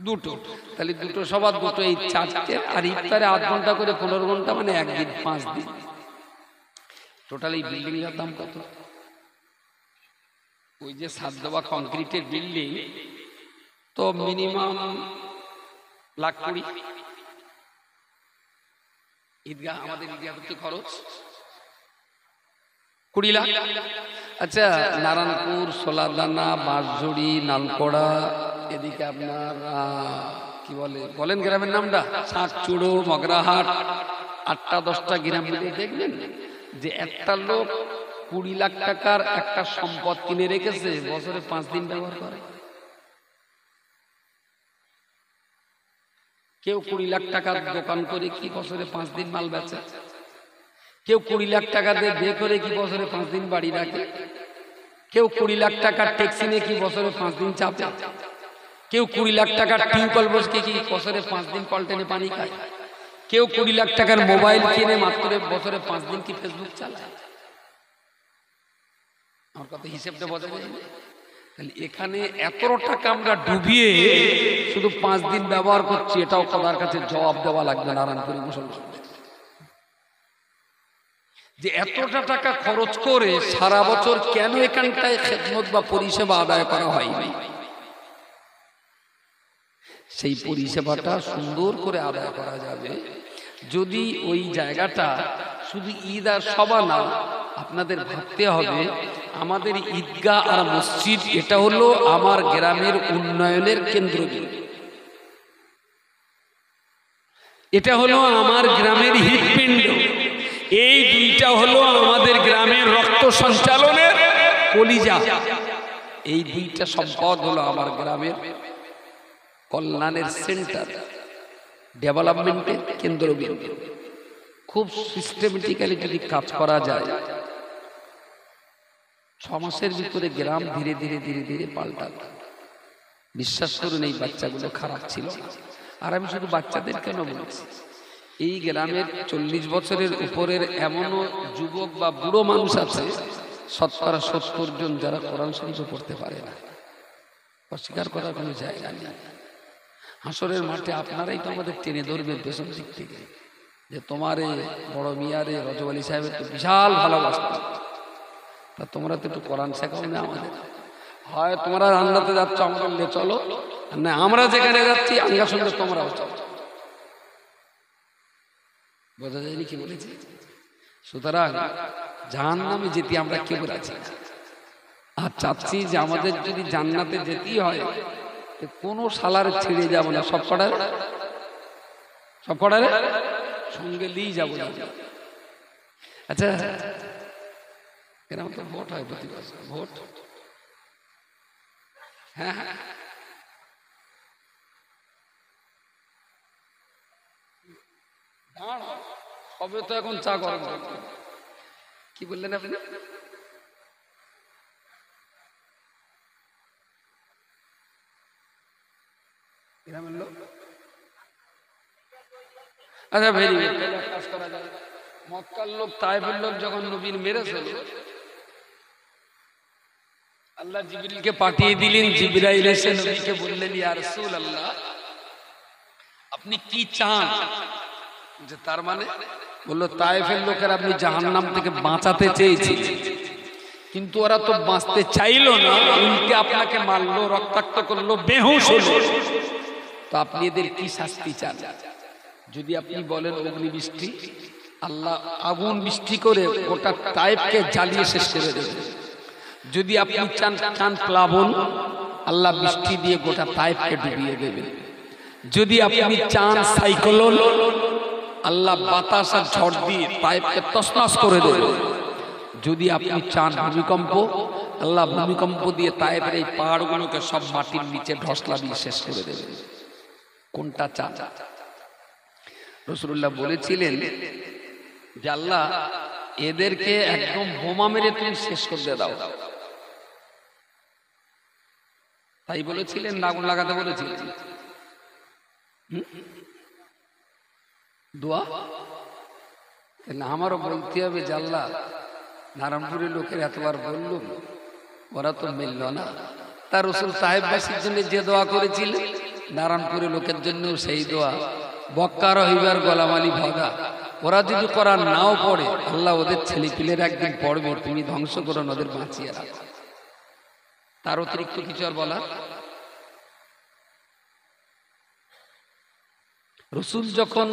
2টো, তাহলে 2টো সভা 2টো ঈদ, 4টে, আর ইফতারে আধ ঘন্টা করে 15 ঘন্টা, মানে একদিন 5 দিন। টোটাল এই বিল্ডিং এর দাম কত? ওই যে 7 দেওয়া কংক্রিটের বিল্ডিং তো মিনিমাম 1,20,000। ঈদগাহ, আমাদের ঈদগাহ করতে খরচ 20 লাখ। আচ্ছা, নারায়ণপুর, সোলাদানা, বাঁশঝুড়ি, নালকোড়া, এদিকে আপনার কি বলেন গ্রামের নামটা, চাঁদচুড়ো, মগরাহাট, 8টা-10টা গ্রাম মিলে দেখবেন যে একটা লোক 20 লাখ টাকার একটা সম্পদ কিনে রেখেছে, বছরে 5 দিন ব্যবহার করে। কেউ 20 লাখ টাকার দোকান করে কি বছরে 5 দিন মাল বেচে, কেউ 20 লাখ টাকা দিয়ে বিয়ে করে কি বছরে 5 দিন বাড়ি রাখে, কেউ 20 লাখ টাকার ট্যাক্সি নিয়ে কি বছরে 5 দিন চাপে, কেউ 20 লাখ টাকার টিউবওয়েল বসে কি বছরে 5 দিন কল টেনে পানি খায়, কেউ 20 লাখ টাকার মোবাইল কিনে মাত্র বছরে 5 দিন কি ফেসবুক চালায়। আমার কথা হিসেবটা বোঝা যায়। তাহলে এখানে এত টাকা আমরা ডুবিয়ে শুধু 5 দিন ব্যবহার করছি, এটাও খোদার কাছে জবাব দেওয়া লাগবে নারায়ণপুরের মুসলমানদের, যে এতটা টাকা খরচ করে সারা বছর কেন এখানটায় খেদমত বা পরিষেবা আদায় করা হয়নি। সেই পরিষেবাটা সুন্দর করে আদায় করা যাবে যদি ওই জায়গাটা শুধু ঈদ আর সভা না, আপনাদের ভাবতে হবে আমাদের ঈদগাহ আর মসজিদ এটা হলো আমার গ্রামের উন্নয়নের কেন্দ্রবিন্দু, এটা হলো আমার গ্রামের হৃৎপিণ্ড, এই দুইটা হলো আমাদের গ্রামের রক্ত সঞ্চালনের কলিজা, এই দুইটা সম্পদ হলো আমার গ্রামের কল্যাণের সেন্টার, ডেভেলপমেন্টের কেন্দ্রবিন্দু। খুব সিস্টেমেটিক্যালি যদি কাজ করা যায় 6 মাসের ভিতরে গ্রাম ধীরে ধীরে ধীরে ধীরে পাল্টাবে। বিশ্বাস করুন এই বাচ্চাগুলো খারাপ ছিল না, আর আমি শুধু বাচ্চাদের কেন বলছি, এই গ্রামের 40 বছরের উপরের এমনও যুবক বা বুড়ো মানুষ আছে 70 জন যারা কোরআন শরীফ পড়তে পারে না। অস্বীকার করার কোনো জায়গা নেই। হাসরের মাঠে আপনারাই তো আমাদের টেনে ধরবেন পেছন দিক থেকে, যে তোমার বড় মিয়ারে রজব আলী সাহেবের তো বিশাল ভালোবাসত, তা তোমরা তো একটু কোরআন শেখাও না আমাদের। হয় তোমরা রান্নাতে যাচ্ছ আমাদের নিয়ে চলো, না আমরা যেখানে যাচ্ছি আঙ্গার সঙ্গে তোমরাও চলো। বোঝা যায়নি কি বলেছি? সুতরাং জাহান্নামে যেতে আমরা কেউ রাজি না, আর চাচ্ছি যে আমাদের যদি জান্নাতে যেতেই হয় কোনো সালার ছেড়ে যাব না, সব কটারে সঙ্গে নিয়ে যাবো। আচ্ছা এরকম তো ভোট হয় প্রতি বছর, ভোট। হ্যাঁ হ্যাঁ, সবে তো এখন চা গরম। কি বললেন আপনি? আচ্ছা ভেরি গুড, কাজ করা যায়। মক্কার লোক তায়েফের লোক যখন নবীর মেরেছিল, আল্লাহ জিবরিলকে পাঠিয়ে দিলেন। জিবরাইল এসে নবীকে বললেন, ইয়া রাসূলুল্লাহ আপনি কি চান? যে তার মানে বললো তায়েফের লোকের আপনি জাহান্নাম থেকে বাঁচাতে চেয়েছিলেন, কিন্তু ওরা তো বাঁচতে চাইলো না, উল্টে আপনাকে মারলো, রক্তাক্ত করলো, বেহুশ হলো। তো আপনি এদের কি শাস্তি চান? যদি আপনি বলেন অগ্নিবৃষ্টি, আল্লাহ আগুন বৃষ্টি করে গোটা তায়েফকে জ্বালিয়ে শেষ করে দেবেন। যদি আপনি চান প্লাবন, আল্লাহ বৃষ্টি দিয়ে গোটা তায়েফকে ডুবিয়ে দেবেন। যদি আপনি চান সাইক্লোন, আল্লাহ বাতাস আর ঝড় দিয়ে তায়েফকে তছনছ করে দেবেন। যদি আপনি চান ভূমিকম্প, আল্লাহ ভূমিকম্প দিয়ে তায়েফের এই পাহাড়গুলোকে সব মাটির নিচে ঢসলা দিয়ে শেষ করে দেবেন। কোনটা চান? রাসূলুল্লাহ বলেছিলেন যে আল্লাহ এদেরকে একদম বোমা মেরে তুমি শেষ করে দাও। তাই বলেছিলেন না আগুন লাগাতে বলেছিলেন? দোয়া না, আমারও বলতে হবে যে আল্লাহ নারায়ণপুরের লোকের এতবার বললুম, ওরা তো মিলল না। তার রাসূল তায়েফবাসীর জন্য যে দোয়া করেছিলেন, নারায়ণপুরের লোকের জন্য সেই দোয়া। বক্কার হইবার গোলাম আলী ভাগা, ওরা যদি কোরআন নাও পড়ে, আল্লাহ ওদের ছেলেপিলের একদিন পড়বে, তুমি ধ্বংস করো, ওদের বাঁচিয়ে রাখো। তার অতিরিক্ত কিছু আর বলার? রাসূল যখন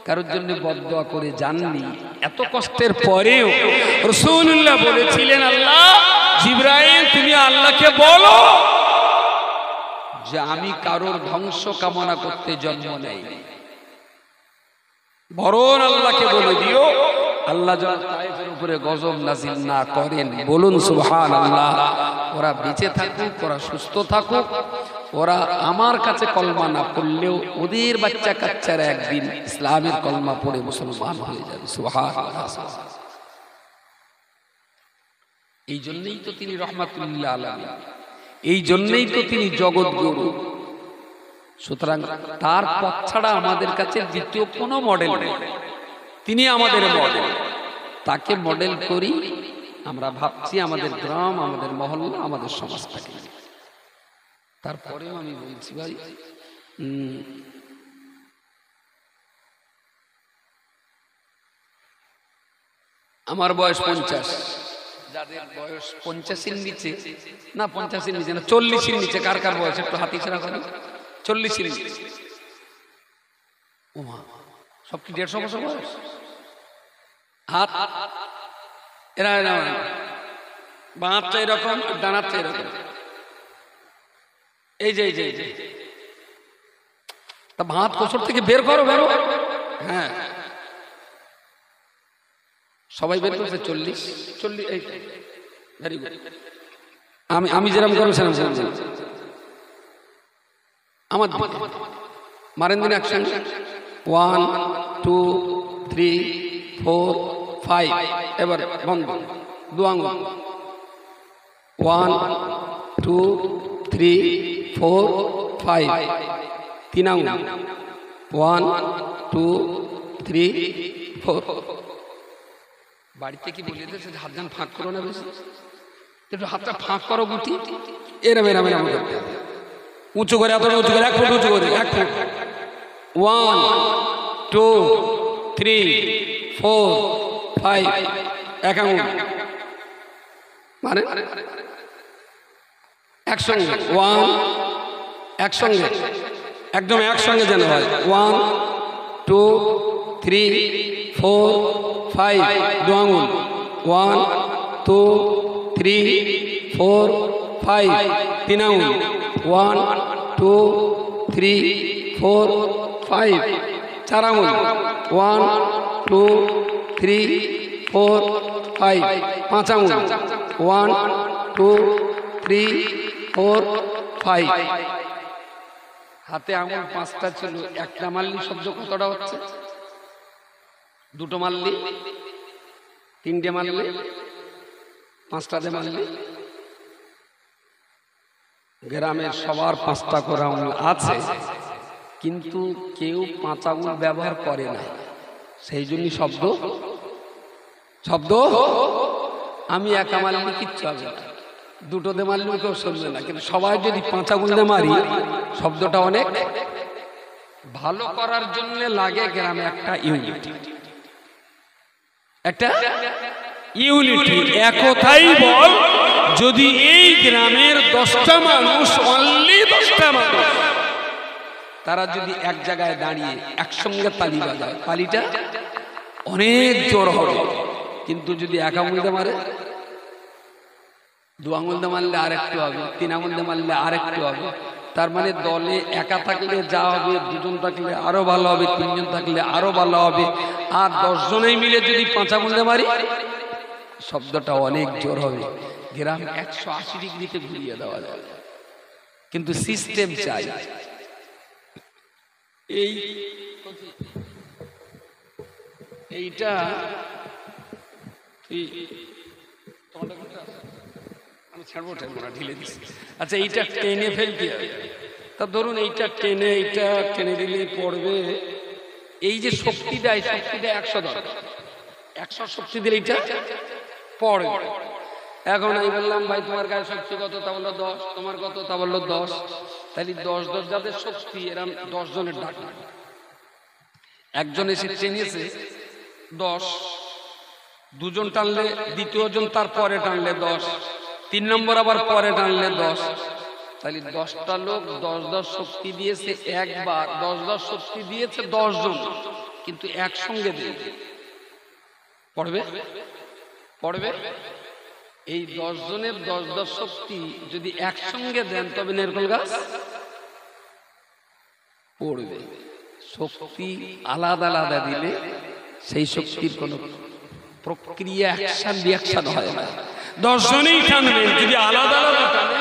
কারোর জন্য বদদোয়া করে জাননি, এত কষ্টের পরেও রাসূলুল্লাহ বলেছিলেন, আল্লাহ জিবরাইল তুমি আল্লাহকে বলো যে আমি কারোর ধ্বংস কামনা করতে জন্ম নেই, বরং আল্লাহকে বলে দিও আল্লাহ যেন তায়েফের উপরে গজব নাজিল না করেন। বলুন সুবহানাল্লাহ। ওরা বেঁচে থাকুক, ওরা সুস্থ থাকুক, ওরা আমার কাছে কলমা না পড়লেও ওদের বাচ্চা কাচ্চারা একদিন ইসলামের কলমা পড়ে মুসলমান হয়ে যাবে। সুবহানাল্লাহ। এই জন্যই তো তিনি রহমাতুল্লিল আলামিন, এই জন্যই তো তিনি জগৎগুরু। সুতরাং তার পথ ছাড়া আমাদের কাছে দ্বিতীয় কোনো মডেল নেই, তিনি আমাদের মডেল। তাকে মডেল করি আমরা ভাবছি আমাদের গ্রাম, আমাদের মহল্লা, আমাদের সমাজটাকে। তারপরেও আমি বলছি ভাই, আমার বয়স 50, যাদের বয়স 50-এর নিচে, না 50-এর নিচে না 40-এর নিচে, কার কার বয়স একটু হাতি ছাড়া করেন? 40-এর নিচে। ওমা, সব কি 150 বছর বয়স? হাত এরা বাঁধটা এরকম, ডানারটা এরকম। এই যে তা ভাত কোচর থেকে বের করো, বেরো। হ্যাঁ সবাই বের করছে। 40 ভেরি গুড। আমি যেরকম করবো সেরকম আমার মারেন দিন একসঙ্গে। 1 2 3 4 5। এবার বন্ধ, 2 আঙ্গুল। 1 2 3 4 5। 3 আঙুল 1 2 3 4 বাড়িতে কি বলে দিয়েছে হাত ধান ফাঁক করো না বেশি একটু হাতটা ফাঁক করো গুটি এরম এরম এরম করতে উঁচু করে এত উঁচু করে 1 ফুট উঁচু করে 1 ফুট 1 2 3 4 5 এক আঙুল মানে একসঙ্গে 1 একসঙ্গে একদম একসঙ্গে যেন হয় 1 2 3 4 5 দু আঙুল 1 2 3 4 5 তিন আঙুল 1 2 3 4 5 চার আঙুল 1 2 3 4 5 পাঁচ আঙুল 1 2 3 4 5 হাতে আঙুল 5টা ছিল একটা মারলি শব্দ কতটা হচ্ছে দুটো মারলি তিনটে মারলি 5টাতে মারলি গ্রামের সবার 5টা করে আঙুল আছে কিন্তু কেউ 5 আঙুল ব্যবহার করে না সেই জন্য শব্দ আমি একা মারলে কিচ্ছু হবে না দুটোতে মারলে কেউ শুনবে না কিন্তু সবাই যদি 5 আঙুল দিয়ে মারি শব্দটা অনেক ভালো করার জন্য লাগে গ্রামে একটা ইউনিটি একথাই বল যদি এই গ্রামের 10টা মানুষ অনলি 10টা মানুষ তারা যদি এক জায়গায় দাঁড়িয়ে একসঙ্গে তালি বাজায় তালিটা অনেক জোর হবে কিন্তু যদি এক আঙুল দিয়ে মারে 2 আঙুল দিয়ে মারলে আরেকটু হবে 3 আঙুল দিয়ে মারলে আরেকটু হবে তার মানে দলে একা থাকলে যা হবে 2 জন থাকলে আরো ভালো হবে 3 জন থাকলে আরো ভালো হবে আর 10 জনেই মিলে যদি 5 আঙুল দিয়ে মারি শব্দটা অনেক জোর হবে গ্রাম 180 ডিগ্রিতে ঘুরিয়ে দেওয়া যায় কিন্তু সিস্টেম চাই এইটা আমি ছাড়বো না ঢিলে দিচ্ছি আচ্ছা এইটা টেনে ফেলতে হবে তা ধরুন এইটা টেনে দিলে পড়বে এই যে শক্তিটা এই শক্তিটা 100 দরকার 100 শক্তি দিলে এইটা পড়বে এখন আমি বললাম ভাই তোমার গায়ে শক্তি কত তা বললো 10 তোমার কত তা বললো 10 তাহলে 10 যাদের শক্তি এরম 10 জনের ডাক একজন এসে টেনেছে 10 দুজন টানলে দ্বিতীয় জন তার পরে টানলে 10 3 নম্বর আবার পরে টানলে 10 তাহলে 10টা লোক 10 শক্তি দিয়েছে একবার 10 শক্তি দিয়েছে 10 জন কিন্তু একসঙ্গে দিয়েছে পড়বে এই 10 জনের 10 শক্তি যদি একসঙ্গে দেন তবে নারকেল গাছ পড়বে শক্তি আলাদা আলাদা দিলে সেই শক্তির কোনো প্রক্রিয়া রিয়াকশন হয় না 10 জনেই টানবেন যদি আলাদা আলাদা টানে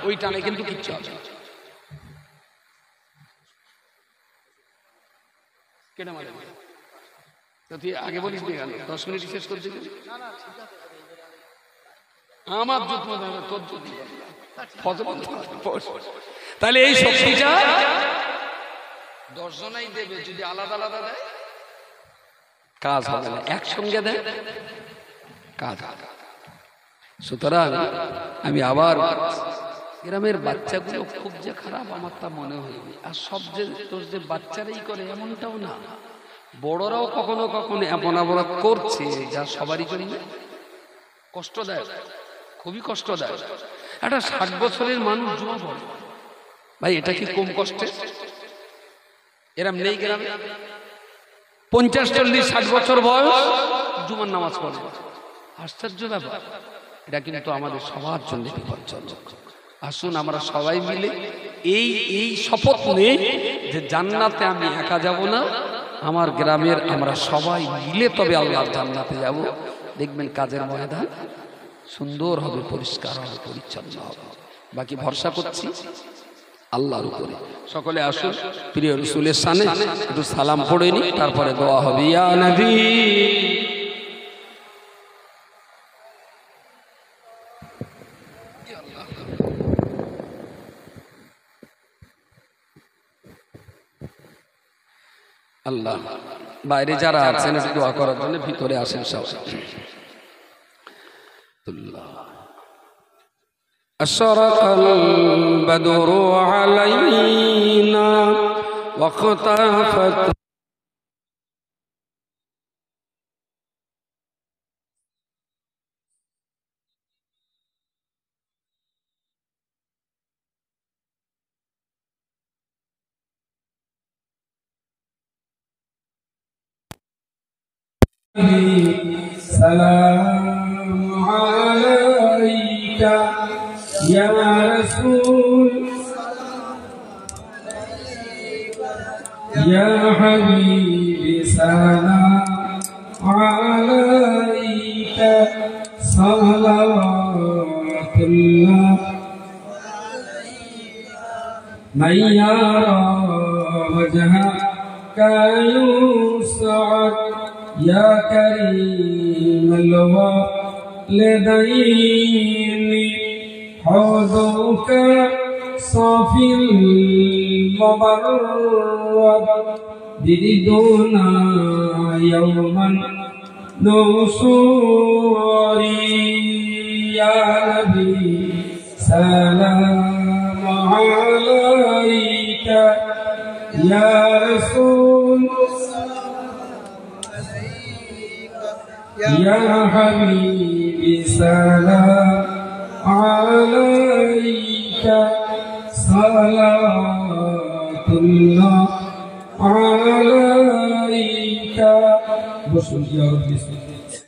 ওই টানে কিন্তু কিচ্ছু হবে কেন মানে তুই আগে বলিস নি কেন 10 মিনিট শেষ করছিস আমার জুত মতো তোর জুত তাহলে এই শক্তিটা 10 জনাই দেবে যদি আলাদা আলাদা দেয় কাজ হবে না একসঙ্গে দেয় কাজ হবে সুতরাং আমি আবার গ্রামের বাচ্চাগুলো খুব যে খারাপ আমার তা মনে হয়নি আর সব যে তোর যে বাচ্চারাই করে এমনটাও না বড়রাও কখনো কখনো এমন অপরাধ করছে যা সবারই জন্য কষ্টদায়ক খুবই কষ্টদায়ক একটা 60 বছরের মানুষ জুয়া পড়ে ভাই এটা কি কম কষ্টে এরম নেই গ্রামে 50 40 60 বছর বয়স জুমার নামাজ পড়ে আশ্চর্য ব্যাপার এটা কিন্তু আমাদের সবার জন্য বিপজ্জনক আসুন আমরা সবাই মিলে এই শপথ নেই যে জান্নাতে আমি একা যাব না আমার গ্রামের আমরা সবাই মিলে তবে আল্লাহর জান্নাতে যাব দেখবেন কাজের ময়দান সুন্দর হবে পরিষ্কার হবে পরিচ্ছন্ন হবে বাকি ভরসা করছি আল্লাহর উপরে সকলে আসুন প্রিয় রাসূলের শানে একটু সালাম পড়ে নি তারপরে দোয়া হবে ইয়া নবী আল্লাহ বাইরে যারা আছেন একটু দোয়া করার জন্য ভিতরে আসেন সব। আশরাকাল বাদরু আলাইনা ওয়াখতাফাত সালাম আলাইকা ইয়া রাসূল ইয়া হাবিবি সালাম আলাইকা সালাওয়াতুল্লাহ মাইয়ারা ওয়াজহাকা ইউসআদ يا كريم الوالدين حوضك صافي المبرد بدنا يوما نصور يا نبي سلام عليك يا رسول يا حبيبي سلام عليك صلاة الله عليك بسم الله